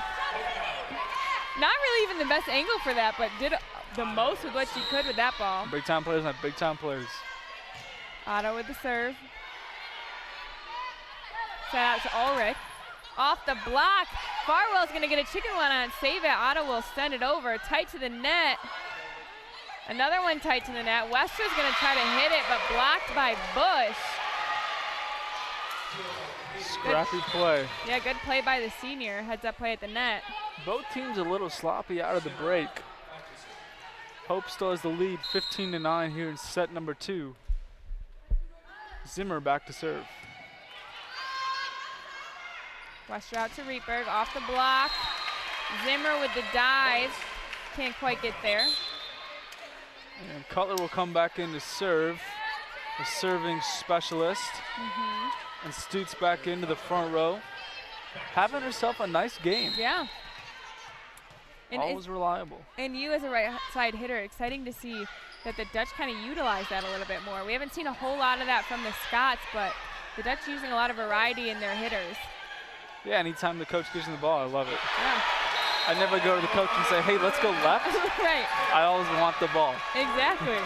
Not really even the best angle for that, but did the most with what she could with that ball. Big time players not big time plays. Otto with the serve. Set out to Ulrich. Off the block. Farwell's going to get a chicken one on it. Save it. Otto will send it over. Tight to the net. Another one tight to the net. Wester's going to try to hit it, but blocked by Bush. Scrappy play. Yeah, good play by the senior. Heads up play at the net. Both teams a little sloppy out of the break. Hope still has the lead 15-9 here in set number 2. Zimmer back to serve. Wester out to Rietberg, off the block. Zimmer with the dive. Can't quite get there. And Cutler will come back in to serve. The serving specialist. And Stutz back into the front row. Having herself a nice game. Yeah. And always reliable. And you as a right side hitter, exciting to see that the Dutch kind of utilize that a little bit more. We haven't seen a whole lot of that from the Scots, but the Dutch using a lot of variety in their hitters. Yeah, anytime the coach gives me the ball, I love it. Yeah. I never go to the coach and say, hey, let's go left. Right. I always want the ball. Exactly.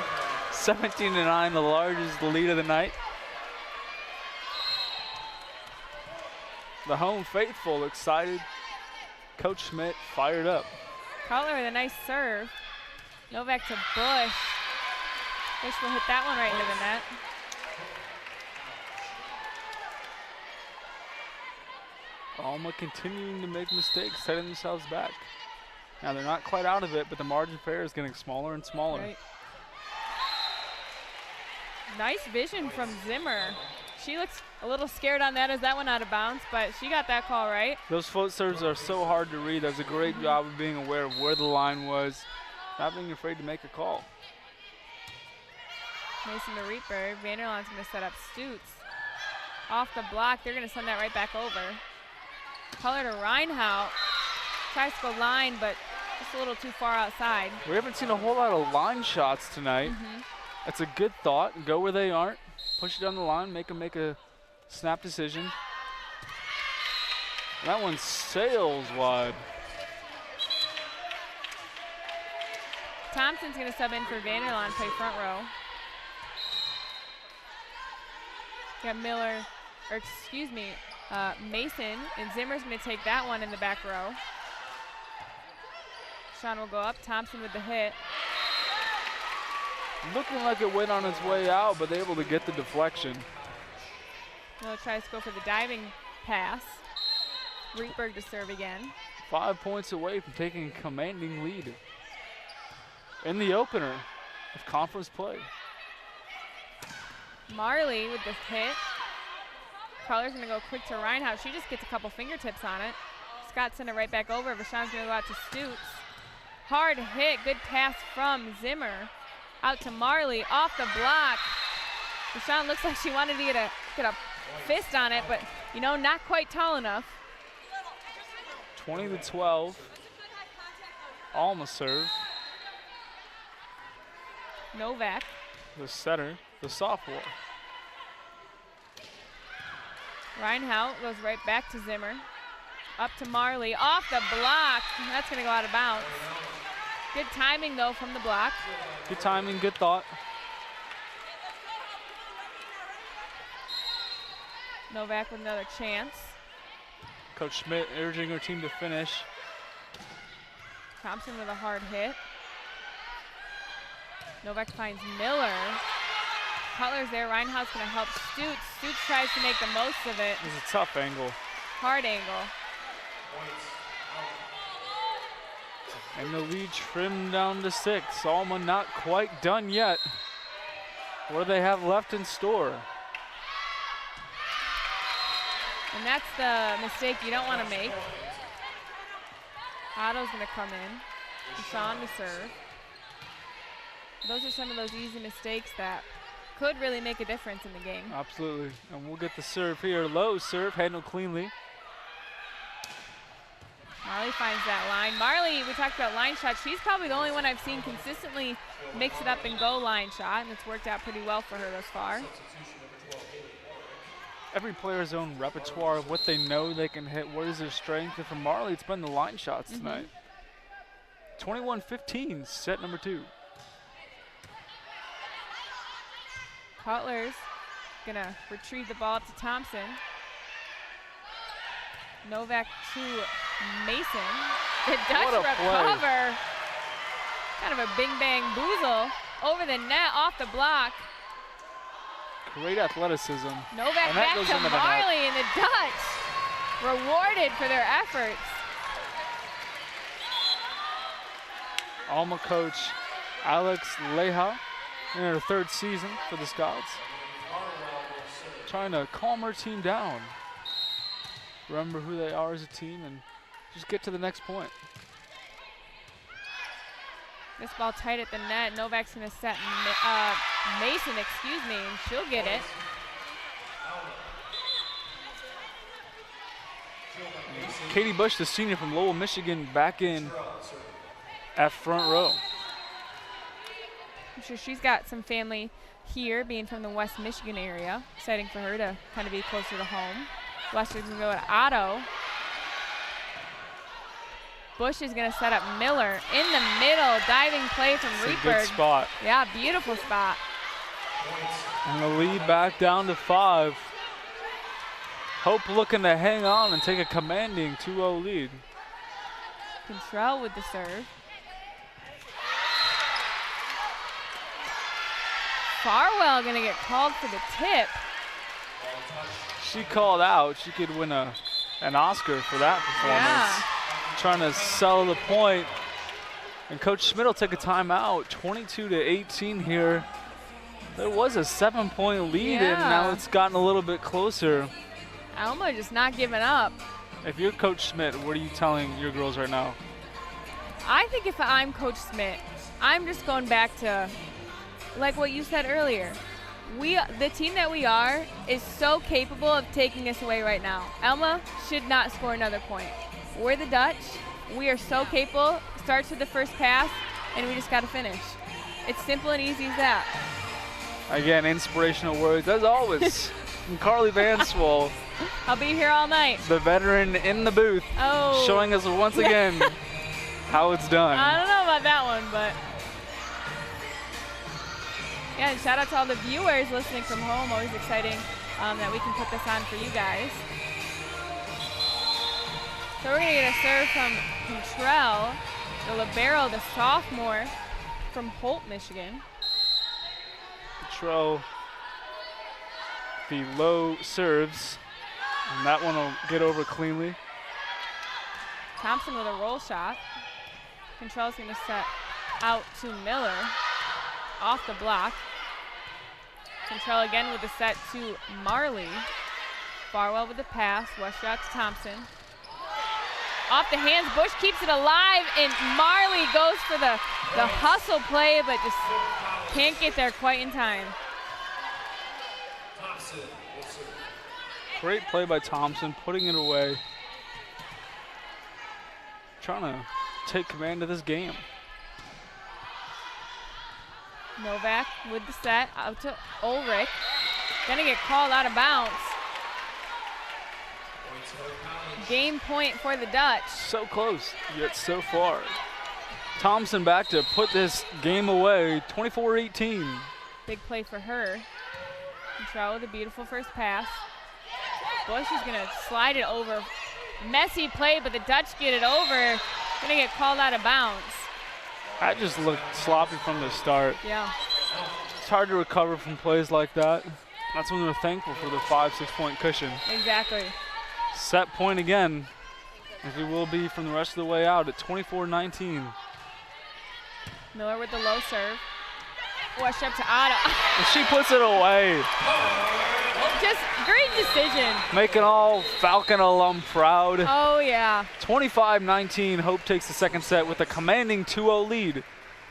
17-9, the largest lead of the night. The home faithful excited. Coach Schmidt fired up. Cutler with a nice serve. Novak to Bush. Bush will hit that one right into the net. Alma continuing to make mistakes, setting themselves back. Now they're not quite out of it, but the margin for error is getting smaller and smaller. Right. Nice vision from Zimmer. She looks a little scared on that as that went out of bounds, but she got that call right. Those float serves are so hard to read. Does a great job of being aware of where the line was, not being afraid to make a call. Mason to Rietberg. Vanderland's going to set up Stutz. Off the block, they're going to send that right back over. Color to Reinhardt. Tries to go line, but just a little too far outside. We haven't seen a whole lot of line shots tonight. That's a good thought. Go where they aren't. Push it down the line, make them make a snap decision. And that one sails wide. Thompson's going to sub in for Vanderland, play front row. Got Miller, or excuse me, Mason, and Zimmer's going to take that one in the back row. Sean will go up, Thompson with the hit. Looking like it went on its way out, but able to get the deflection. Miller tries to go for the diving pass. Rietberg to serve again. 5 points away from taking a commanding lead in the opener of conference play. Marley with the hit. Color's gonna go quick to Reinhouse. She just gets a couple fingertips on it. Scott sent it right back over. Vashon's gonna go out to Stutz. Hard hit, good pass from Zimmer. Out to Marley, off the block. Vashon looks like she wanted to get a fist on it, but not quite tall enough. 20-12. Alma serve. Novak. The setter, the sophomore. Reinhout goes right back to Zimmer. Up to Marley, off the block. That's gonna go out of bounds. Good timing though from the block. Good timing, good thought. Novak with another chance. Coach Schmidt urging her team to finish. Thompson with a hard hit. Novak finds Miller. Cutler's there. Reinhout's going to help Stutz. Stutz tries to make the most of it. This is a tough angle. Hard angle. And the lead trimmed down to 6. Alma not quite done yet. What do they have left in store? And that's the mistake you don't want to make. Otto's going to come in. Deshaun to serve. Those are some of those easy mistakes that could really make a difference in the game. Absolutely. And we'll get the serve here. Low serve, handled cleanly. Marley finds that line. Marley, we talked about line shots. She's probably the only one I've seen consistently mix it up and go line shot, and it's worked out pretty well for her thus far. Every player's own repertoire of what they know they can hit, what is their strength, and for Marley, it's been the line shots tonight. 21-15, set number 2. Cutler's gonna retrieve the ball up to Thompson. Novak to Mason. The Dutch recover. Kind of a bing bang boozle over the net, off the block. Great athleticism. Novak back to Marley, and the Dutch rewarded for their efforts. Alma coach Alex Leja in her 3rd season for the Scots. Trying to calm her team down. Remember who they are as a team and just get to the next point. This ball tight at the net. Novak's gonna set Mason, and she'll get it. Katie Bush, the senior from Lowell, Michigan, back in at front row. I'm sure she's got some family here, being from the West Michigan area. Exciting for her to kind of be closer to home. Wester's gonna go to Otto. Bush is gonna set up Miller in the middle. Diving play from Rietberg. Good spot. Yeah, beautiful spot. And the lead back down to 5. Hope looking to hang on and take a commanding 2-0 lead. Contrell with the serve. Farwell gonna get called for the tip. She called out. She could win an Oscar for that performance. Trying to sell the point. And Coach Schmidt will take a timeout. 22-18 here. There was a 7-point lead, and now it's gotten a little bit closer. Alma just not giving up. If you're Coach Schmidt, what are you telling your girls right now? I think if I'm Coach Schmidt, I'm just going back to like what you said earlier. The team that we are is so capable of taking us away right now. Alma should not score another point. We're the Dutch. We are so capable. Starts with the first pass, and we just got to finish. It's simple and easy as that. Again, inspirational words, as always, from Carly Van Zwart. I'll be here all night. The veteran in the booth, showing us once again how it's done. I don't know about that one, but yeah, and shout out to all the viewers listening from home. Always exciting that we can put this on for you guys. So we're gonna get a serve from Contrell, the libero, the sophomore from Holt, Michigan. Control the low serves, and that one will get over cleanly. Thompson with a roll shot. Control's going to set out to Miller off the block. Control again with the set to Marley. Farwell with the pass. Westshot to Thompson. Off the hands, Bush keeps it alive, and Marley goes for the hustle play, but just can't get there quite in time. Great play by Thompson, putting it away. Trying to take command of this game. Novak with the set out to Ulrich. Gonna get called out of bounds. Game point for the Dutch. So close, yet so far. Thompson back to put this game away, 24-18. Big play for her. Control with a beautiful first pass. Bush is gonna slide it over. Messy play, but the Dutch get it over. Gonna get called out of bounds. That just looked sloppy from the start. Yeah. It's hard to recover from plays like that. That's when they're thankful for the 5-6 point cushion. Exactly. Set point again, as we will be from the rest of the way out at 24-19. Miller with the low serve. Wash up to Otto. And she puts it away. Just great decision. Making all Falcon alum proud. Oh, yeah. 25-19, Hope takes the second set with a commanding 2-0 lead.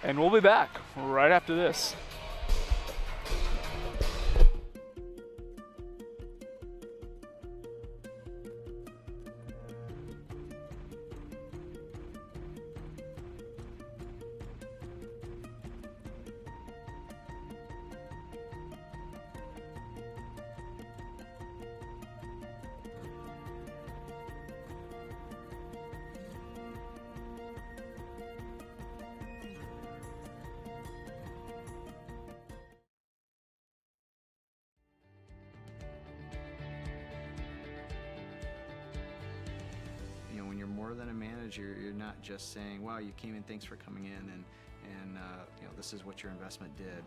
And we'll be back right after this. When you're more than a manager, you're not just saying, wow, you came in, thanks for coming in, and this is what your investment did.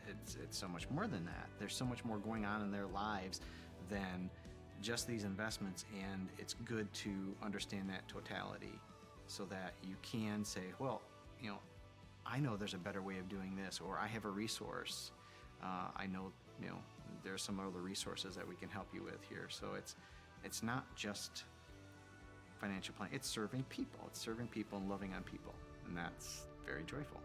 It's so much more than that. There's so much more going on in their lives than just these investments, and it's good to understand that totality so that you can say, well, I know there's a better way of doing this, or I have a resource. I know, there's some other resources that we can help you with here. So it's not just financial planning. It's serving people. It's serving people and loving on people, and that's very joyful.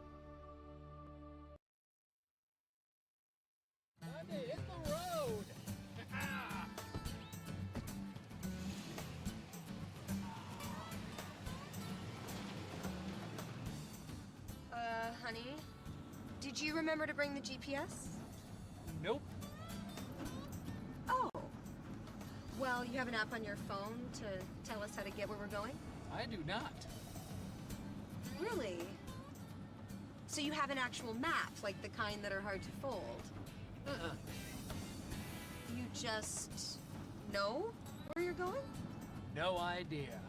Hit the road. Honey, did you remember to bring the GPS? Nope. Oh. Well, you have an app on your phone to tell us how to get where we're going? I do not. Really? So you have an actual map, like the kind that are hard to fold? You just know where you're going? No idea.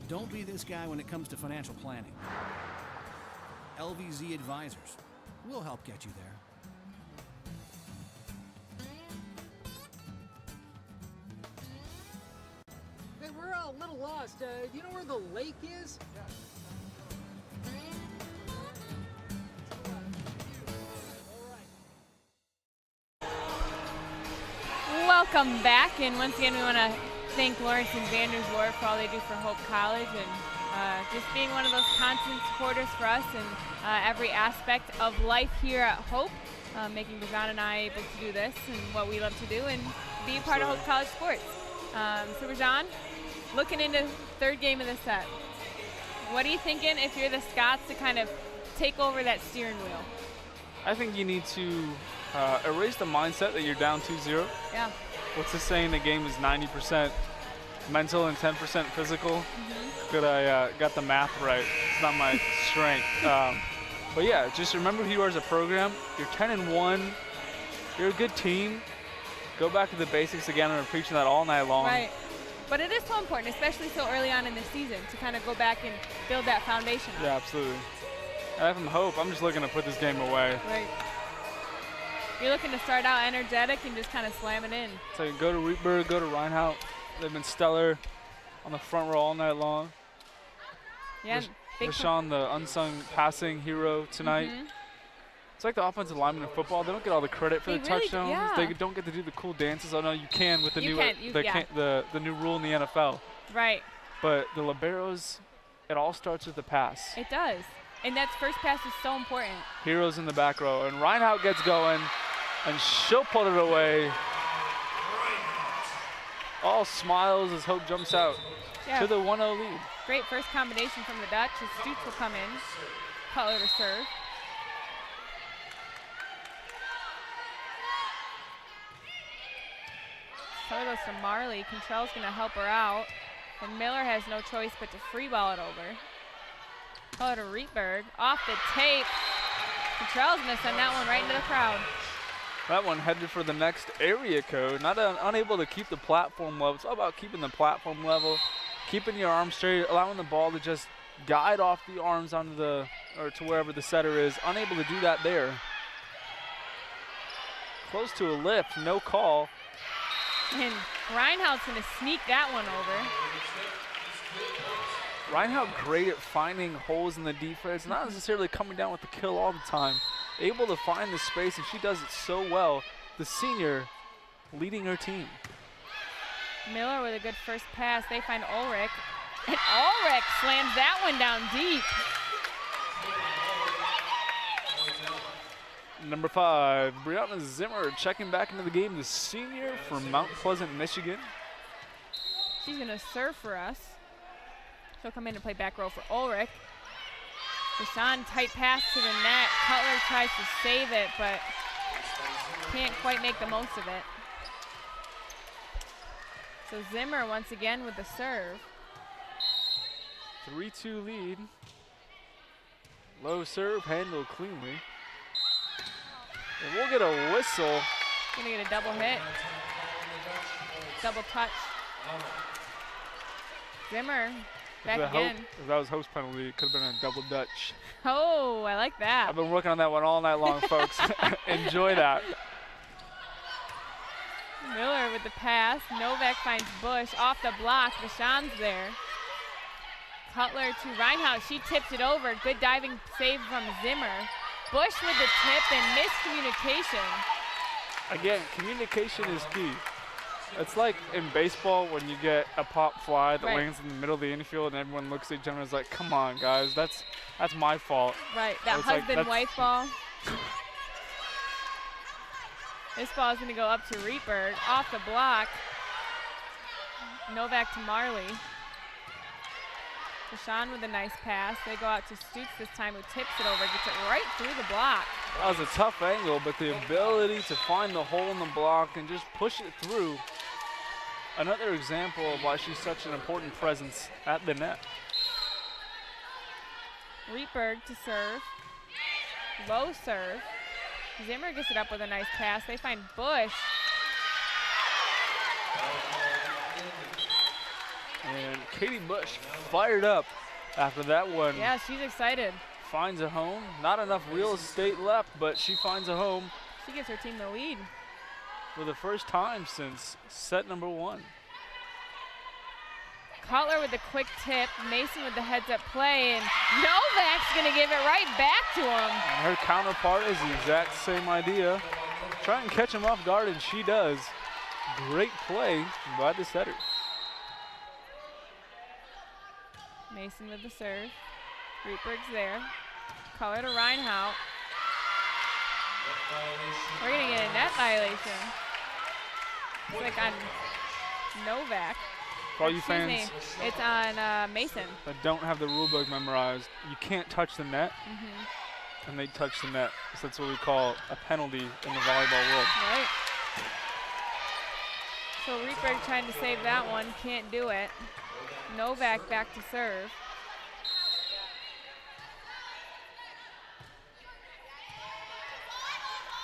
Don't be this guy when it comes to financial planning. LVZ Advisors. We'll help get you there. Hey, we're a little lost. Do you know where the lake is? Welcome back, and once again we want to thank Lorence Vander Zwart for all they do for Hope College, and just being one of those constant supporters for us in every aspect of life here at Hope, making Rajan and I able to do this and what we love to do and be a part of Hope College sports. So Rajan, looking into third game of the set, what are you thinking if you're the Scots to kind of take over that steering wheel? I think you need to erase the mindset that you're down 2-0. Yeah. What's the saying? The game is 90% mental and 10% physical. Good, I got the math right. It's not my strength. But yeah, just remember who you are as a program. You're 10-1. You're a good team. Go back to the basics again. I'm preaching that all night long. Right. But it is so important, especially so early on in the season, to kind of go back and build that foundation up. Yeah, absolutely. And from Hope, I'm just looking to put this game away. Right. You're looking to start out energetic and just kind of slam it in. So you go to Rietberg, go to Reinhardt. They've been stellar on the front row all night long. Yeah, Rashawn, the unsung passing hero tonight. It's like the offensive linemen in football. They don't get all the credit for the touchdowns. Yeah. They don't get to do the cool dances. Oh no, you can with the the new rule in the NFL. Right. But the liberos, it all starts with the pass. It does. And that first pass is so important. Heroes in the back row. And Reinhardt gets going, and she'll put it away. All smiles as Hope jumps out to the 1-0 lead. Great first combination from the Dutch as Stutz will come in. Cutler to serve. Cutler goes to Marley. Contrell's going to help her out. And Miller has no choice but to free ball it over. Cutler to Rietberg. Off the tape. Contrell's missed on that one right into the crowd. That one headed for the next area code. Not unable to keep the platform level. It's all about keeping the platform level, keeping your arms straight, allowing the ball to just guide off the arms onto the, or to wherever the setter is. Unable to do that there. Close to a lift, no call. And Reinhardt's going to sneak that one over. Reinhardt great at finding holes in the defense, not necessarily coming down with the kill all the time. Able to find the space, and she does it so well. The senior leading her team. Miller with a good first pass. They find Ulrich. And Ulrich slams that one down deep. Number 5, Brianna Zimmer checking back into the game. The senior from Mount Pleasant, Michigan. She's going to serve for us. She'll come in and play back row for Ulrich. Rashawn, tight pass to the net. Cutler tries to save it, but can't quite make the most of it. So Zimmer once again with the serve. 3-2 lead. Low serve, handled cleanly. And we'll get a whistle. Gonna get a double hit. Double touch. Zimmer back again. If that was Hope's penalty, it could have been a double Dutch. Oh, I like that. I've been working on that one all night long, folks. Enjoy that. Miller with the pass. Novak finds Bush off the block. Rashawn's there. Cutler to Reinhardt. She tips it over. Good diving save from Zimmer. Bush with the tip and miscommunication. Again, communication is key. It's like in baseball when you get a pop fly that lands in the middle of the infield and everyone looks at each other and is like, come on, guys, that's my fault. Right, that husband-wife ball. This ball is going to go up to Rietberg. Off the block. Novak to Marley. Rashawn with a nice pass. They go out to Stutz this time, who tips it over, gets it right through the block. That was a tough angle, but the ability to find the hole in the block and just push it through. Another example of why she's such an important presence at the net. Rietberg to serve. Low serve. Zimmer gets it up with a nice pass. They find Bush. And Katie Bush fired up after that one. Yeah, she's excited. Finds a home. Not enough real estate left, but she finds a home. She gives her team the lead. For the first time since set number 1. Cutler with the quick tip. Mason with the heads-up play, and Novak's going to give it right back to him. And her counterpart is the exact same idea. Try and catch him off guard, and she does. Great play by the setter. Mason with the serve. Rietberg's there. Cutler to Reinhardt. We're going to get a net violation. It's like on Novak. For all you fans it's on Mason. that don't have the rule book memorized, you can't touch the net, and they touch the net. So that's what we call a penalty in the volleyball world. Right. So Rietberg trying to save that one, can't do it. Novak back to serve.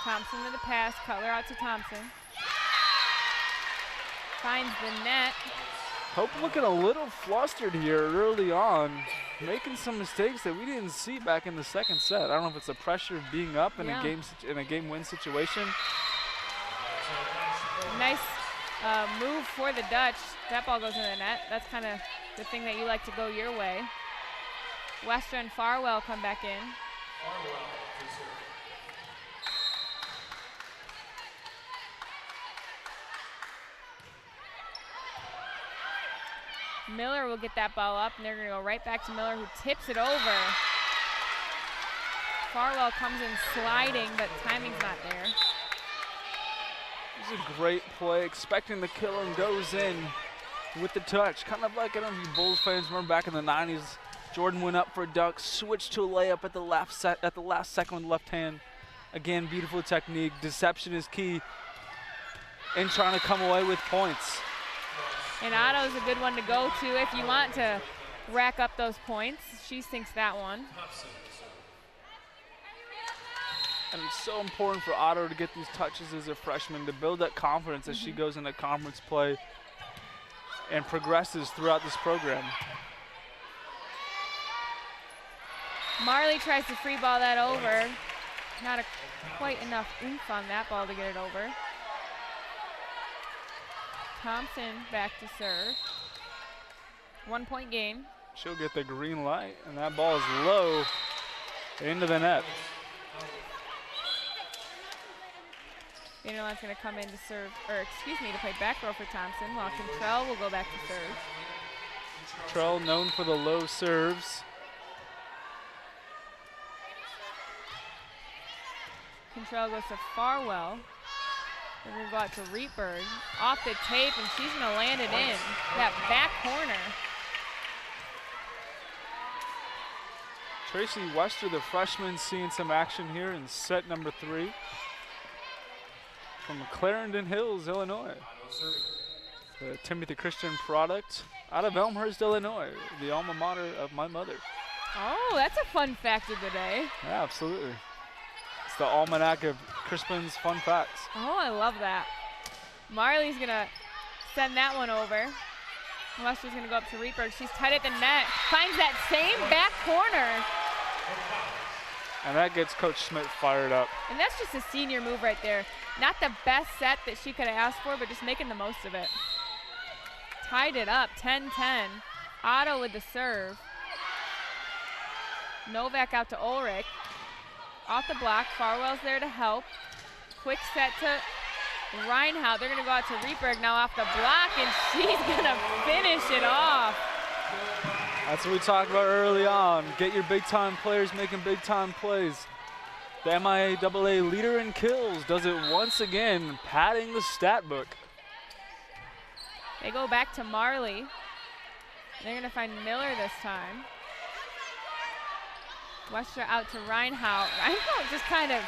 Thompson with the pass, Cutler out to Thompson. Finds the net. Hope looking a little flustered here early on, making some mistakes that we didn't see back in the second set. I don't know if it's the pressure of being up in a game win situation. Nice move for the Dutch. That ball goes in the net. That's kind of the thing that you like to go your way. Westra and Farwell come back in. Miller will get that ball up, and they're going to go right back to Miller, who tips it over. Farwell comes in sliding, but timing's not there. This is a great play, expecting the kill, and goes in with the touch. Kind of like, I don't know if you Bulls fans remember back in the 90s, Jordan went up for a dunk, switched to a layup at the last second with the left hand. Again, beautiful technique. Deception is key in trying to come away with points. And Otto's a good one to go to if you want to rack up those points. She sinks that one. And it's so important for Otto to get these touches as a freshman, to build that confidence as she goes into conference play and progresses throughout this program. Marley tries to free ball that over. Not quite enough oomph on that ball to get it over. Thompson back to serve. 1 point game. She'll get the green light, and that ball is low into the net. Vanderland's going to come in to serve, to play back row for Thompson, while Cantrell will go back to serve. Cantrell known for the low serves. Cantrell goes to Farwell. They're going to go out to Rietberg. Off the tape, and she's going to land it in. That back corner. Tracy Wester, the freshman, seeing some action here in set number 3. From Clarendon Hills, Illinois. The Timothy Christian product out of Elmhurst, Illinois, the alma mater of my mother. Oh, that's a fun fact of the day. Yeah, absolutely. It's the almanac of Crispin's fun facts. Oh, I love that. Marley's going to send that one over. Wester's going to go up to Rietberg. She's tight at the net. Finds that same back corner. And that gets Coach Schmidt fired up. And that's just a senior move right there. Not the best set that she could have asked for, but just making the most of it. Tied it up, 10-10. Otto with the serve. Novak out to Ulrich. Off the block, Farwell's there to help. Quick set to Reinhardt. They're gonna go out to Rietberg now off the block, and she's gonna finish it off. That's what we talked about early on. Get your big-time players making big-time plays. The MIAA leader in kills does it once again, padding the stat book. They go back to Marley. They're going to find Miller this time. Westra out to Reinhardt. Reinhardt just kind of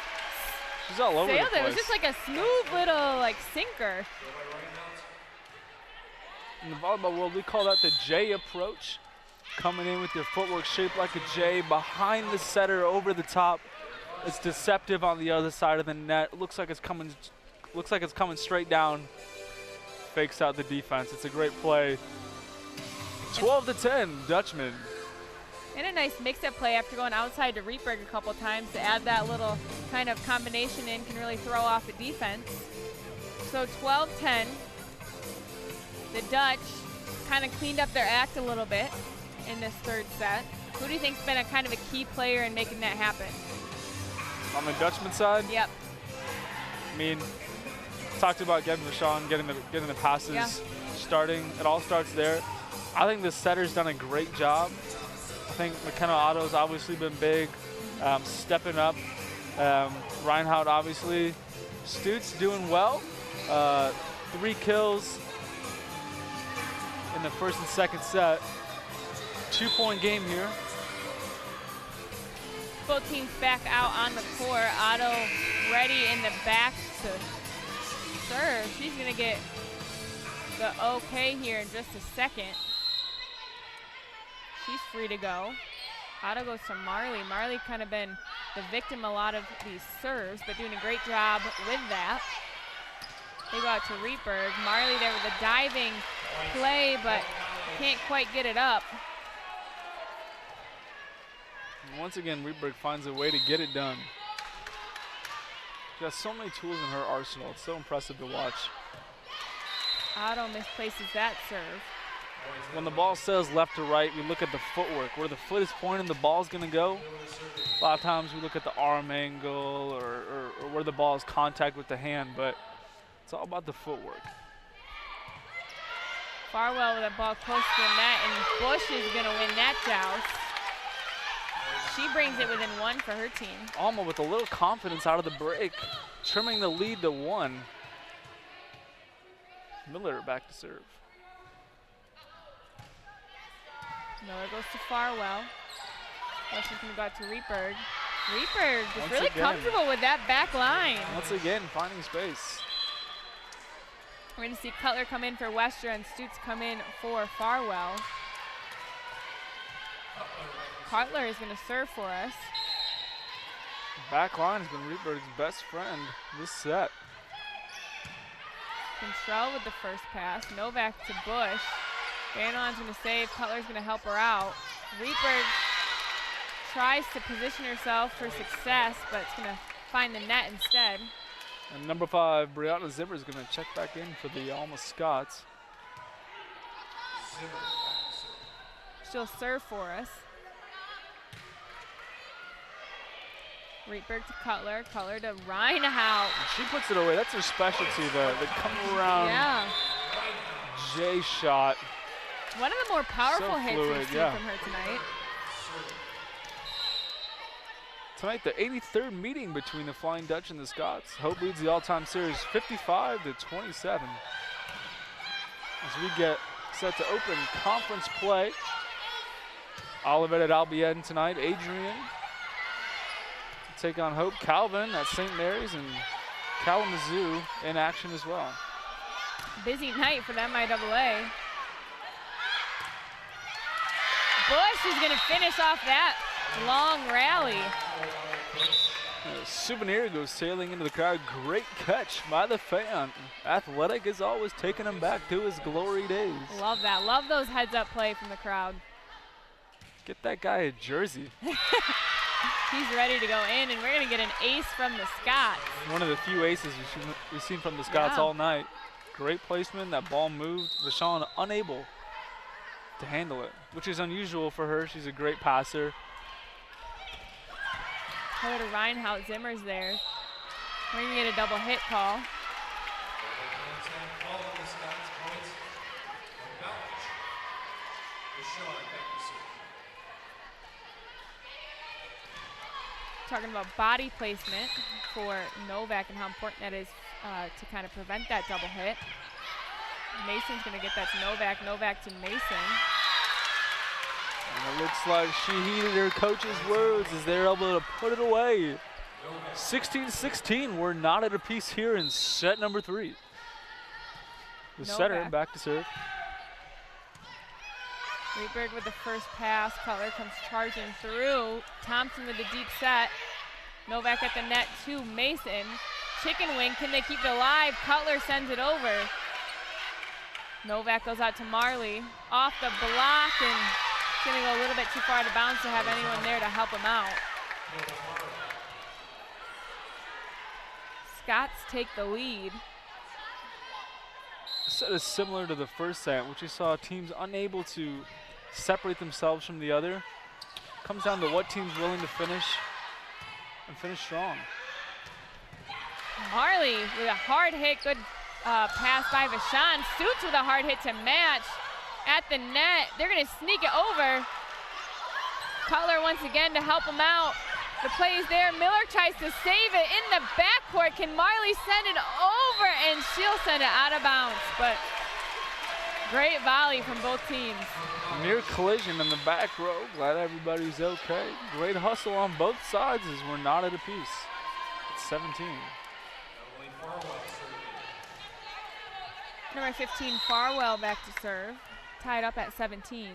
She's all over the place. It was just like a smooth little sinker. In the volleyball world, we call that the J approach. Coming in with your footwork shaped like a J, behind the setter, over the top. It's deceptive on the other side of the net. Looks like it's coming straight down. Fakes out the defense. It's a great play. 12-10, Dutchman. And a nice mix-up play after going outside to Rietberg a couple times to add that little kind of combination in, can really throw off the defense. So 12-10. The Dutch kind of cleaned up their act a little bit in this third set. Who do you think's been a kind of a key player in making that happen? On the Dutchman side? Yep. I mean, talked about Gavin Vachon getting the passes, starting. It all starts there. I think the setter's done a great job. I think McKenna Otto's obviously been big, stepping up. Reinhardt obviously. Stutz doing well. 3 kills in the first and second set. 2-point game here. Both teams back out on the court. Otto ready in the back to serve. She's going to get the okay here in just a second. She's free to go. Otto goes to Marley. Marley kind of been the victim a lot of these serves, but doing a great job with that. They go out to Rietberg. Marley there with a diving play, but can't quite get it up. And once again, Riedberg finds a way to get it done. She has so many tools in her arsenal. It's so impressive to watch. Otto misplaces that serve. When the ball sails left to right, we look at the footwork. Where the foot is pointing, the ball's going to go. A lot of times we look at the arm angle or where the ball is contact with the hand, but it's all about the footwork. Farwell with a ball close to the net, and Bush is going to win that joust. She brings it within 1 for her team. Alma with a little confidence out of the break, trimming the lead to 1. Miller back to serve. Miller goes to Farwell. Bush is going to go out to Riedberg. Riedberg is Once really again. comfortable with that back line. Once again, finding space. We're going to see Cutler come in for Westra and Stutz come in for Farwell. Cutler is going to serve for us. Back line has been Riedberg's best friend this set. Contrell with the first pass. Novak to Bush. Vanelon's going to save. Cutler's going to help her out. Riedberg tries to position herself for success, but it's going to find the net instead. And number 5, Brianna Zimmer is going to check back in for the Alma Scots. She'll serve for us. Riedberg to Cutler. Cutler to Reinhout. And she puts it away. That's her specialty, the come around Yeah. J shot. One of the more powerful So hits fluid, we've seen yeah. from her tonight. Tonight, the 83rd meeting between the Flying Dutch and the Scots. Hope leads the all-time series 55-27. As we get set to open conference play. Olivet at Albion tonight. Adrian to take on Hope. Calvin at St. Mary's and Kalamazoo in action as well. Busy night for the MIAA. Bush is going to finish off that long rally. A souvenir goes sailing into the crowd. Great catch by the fan. Athletic is always taking him back to his glory days. Love that. Love those heads-up play from the crowd. Get that guy a jersey. He's ready to go in, and we're going to get an ace from the Scots. One of the few aces we've seen from the Scots Yeah. all night. Great placement. That ball moved. Rashawn unable to handle it, which is unusual for her. She's a great passer. Over to Reinhout. Zimmer's there. We're going to get a double hit call. Talking about body placement for Novak and how important that is to kind of prevent that double hit. Mason's going to get that to Novak. Novak to Mason. And it looks like she heeded her coach's words as they're able to put it away. 16-16. We're not at a piece here in set number 3. The setter Novak. back to serve. Riedberg with the first pass. Cutler comes charging through. Thompson with the deep set. Novak at the net to Mason. Chicken wing, can they keep it alive? Cutler sends it over. Novak goes out to Marley. Off the block, and it's going to go a little bit too far to bounce to have anyone there to help him out. Scots take the lead. This set is similar to the first set, which we saw teams unable to separate themselves from the other. Comes down to what team's willing to finish and finish strong. Marley with a hard hit, good pass by Vashon. Stutz with a hard hit to match at the net. They're going to sneak it over. Cutler once again to help him out. The play is there. Miller tries to save it in the backcourt. Can Marley send it over? And she'll send it out of bounds. But great volley from both teams. Near collision in the back row. Glad everybody's okay. Great hustle on both sides as we're not at a piece. It's 17. Number 15, Farwell back to serve. Tied up at 17.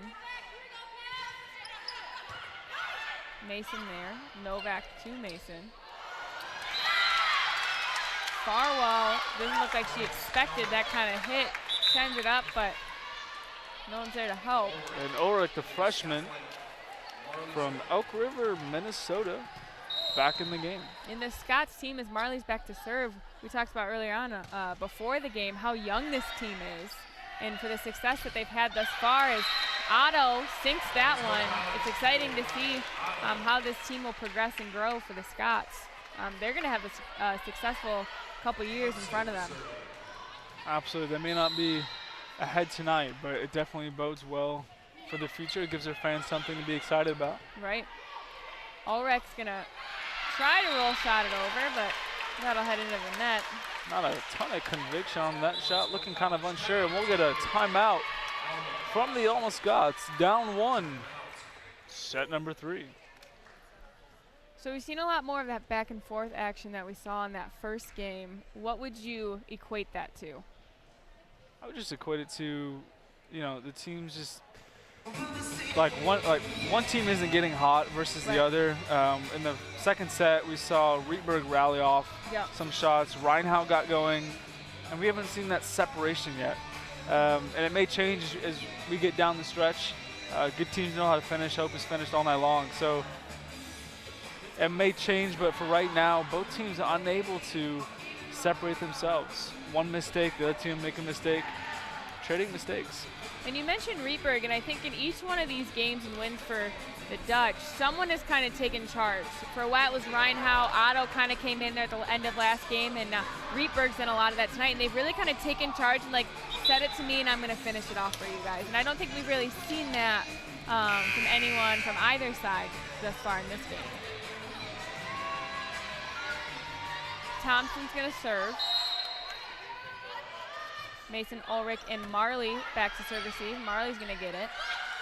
Mason there. Novak to Mason. Farwell doesn't look like she expected that kind of hit. Sends it up, but No one's there to help. And Ulrich, the freshman from Elk River, Minnesota, back in the game. In the Scots team, as Marley's back to serve, we talked about earlier on before the game how young this team is. And for the success that they've had thus far, as Otto sinks that one, it's exciting to see how this team will progress and grow for the Scots. They're going to have a successful couple years in front of them. Absolutely. They may not be ahead tonight, but it definitely bodes well for the future. It gives their fans something to be excited about. Right. Ulrich's going to try to roll shot it over, but that'll head into the net. Not a ton of conviction on that shot, looking kind of unsure. And we'll get a timeout from the Alma Scots, down 1, set number 3. So we've seen a lot more of that back and forth action that we saw in that first game. What would you equate that to? I would just equate it to, you know, the teams just like one team isn't getting hot versus the other. In the second set, we saw Rietberg rally off some shots. Reinhout got going, and we haven't seen that separation yet. And it may change as we get down the stretch. Good teams know how to finish. Hope is finished all night long. So it may change, but for right now, both teams are unable to separate themselves. One mistake, the other team make a mistake. Trading mistakes. And you mentioned Rietberg, and I think in each one of these games and wins for the Dutch, someone has kind of taken charge. For a while it was Reinhout. Otto kind of came in there at the end of last game, and Rietberg's done a lot of that tonight, and they've really kind of taken charge and like, set it to me and I'm going to finish it off for you guys. And I don't think we've really seen that from anyone from either side thus far in this game. Thompson's going to serve. Mason Ulrich and Marley back to serve receive. Marley's going to get it.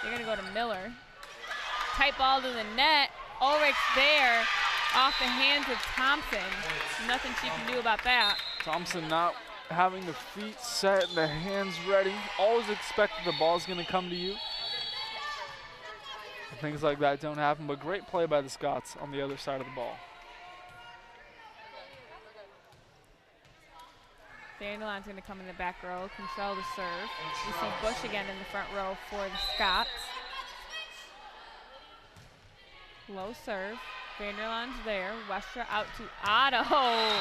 They're going to go to Miller. Tight ball to the net. Ulrich's there off the hands of Thompson. Nothing she can do about that. Thompson not having the feet set and the hands ready. Always expect that the ball's going to come to you. Things like that don't happen, but great play by the Scots on the other side of the ball. Vanderline's going to come in the back row. Control to serve. We see Bush again in the front row for the Scots. Low serve. Vanderline's there. Westra out to Otto.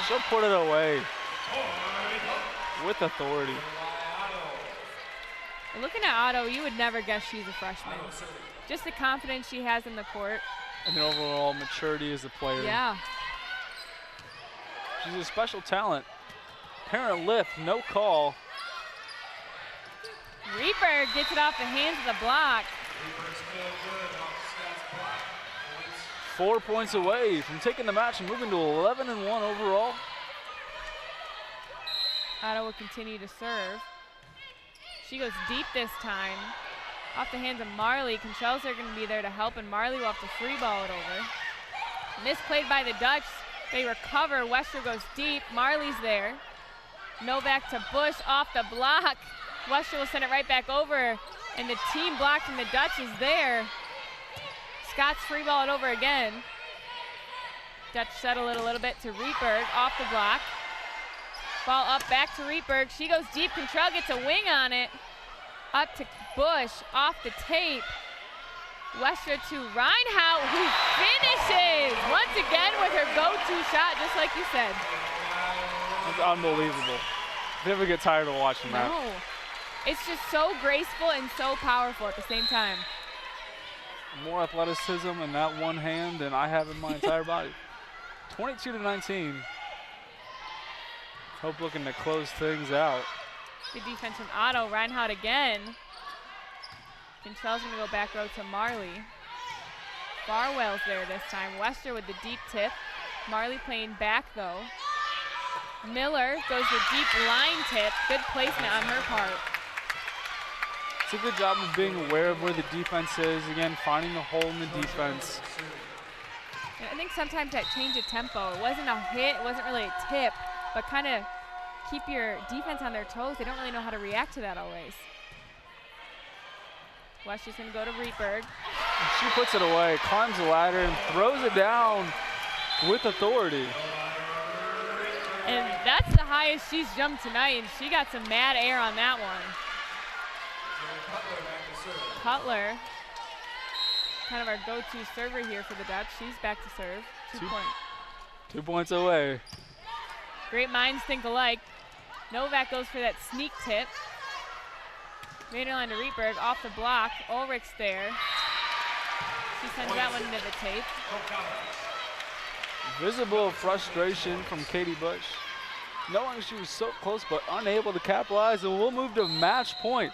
She'll put it away with authority. Looking at Otto, you would never guess she's a freshman. Just the confidence she has in the court. And the overall maturity as a player. Yeah. She's a special talent. Parent lift, no call. Rietberg gets it off the hands of the block. 4 points away from taking the match and moving to 11-1 overall. Otto will continue to serve. She goes deep this time. Off the hands of Marley. Controls are going to be there to help, and Marley will have to free ball it over. Misplayed by the Dutch. They recover. Westra goes deep. Marley's there. Novak to Bush off the block. Westra will send it right back over, and the team blocked from the Dutch is there. Scott's free ball it over again. Dutch settle it a little bit to Rietberg off the block. Ball up back to Rietberg. She goes deep. Control gets a wing on it. Up to Bush off the tape. Westra to Reinhout, who finishes once again with her go-to shot, just like you said. It's unbelievable. Never get tired of watching that. No. It's just so graceful and so powerful at the same time. More athleticism in that one hand than I have in my entire body. 22-19. Hope looking to close things out. Good defense from Otto. Reinhardt again. Control's going to go back row to Marley. Farwell's there this time. Westra with the deep tip. Marley playing back though. Miller goes the deep line tip. Good placement on her part. It's a good job of being aware of where the defense is. Again, finding the hole in the defense. I think sometimes that change of tempo, it wasn't a hit, it wasn't really a tip, but kind of keep your defense on their toes. They don't really know how to react to that always. Westra's going to go to Rietberg. She puts it away, climbs the ladder, and throws it down with authority. And that's the highest she's jumped tonight, and she got some mad air on that one. Cutler, kind of our go-to server here for the Dutch. She's back to serve. 2 point. 2 points away. Great minds think alike. Novak goes for that sneak tip. Vanderline to Rietberg off the block. Ulrich's there. She sends that one into the tape. Visible frustration from Katie Bush, knowing she was so close but unable to capitalize, and we'll move to match point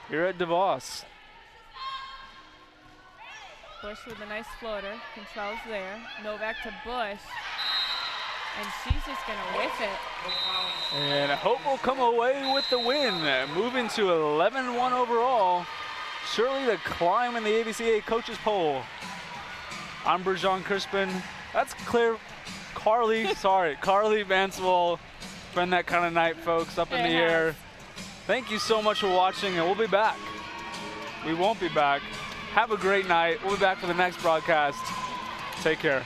here at DeVos. Bush with a nice floater. Controls there. Novak to Bush. And she's just going to whiff it. And Hope will come away with the win, moving to 11-1 overall. Surely the climb in the AVCA coaches poll. I'm Bergeron Crispin. That's clear. Carly Vanswell. Been that kind of night, folks, up in the air. Thank you so much for watching, and we'll be back. We won't be back. Have a great night. We'll be back for the next broadcast. Take care.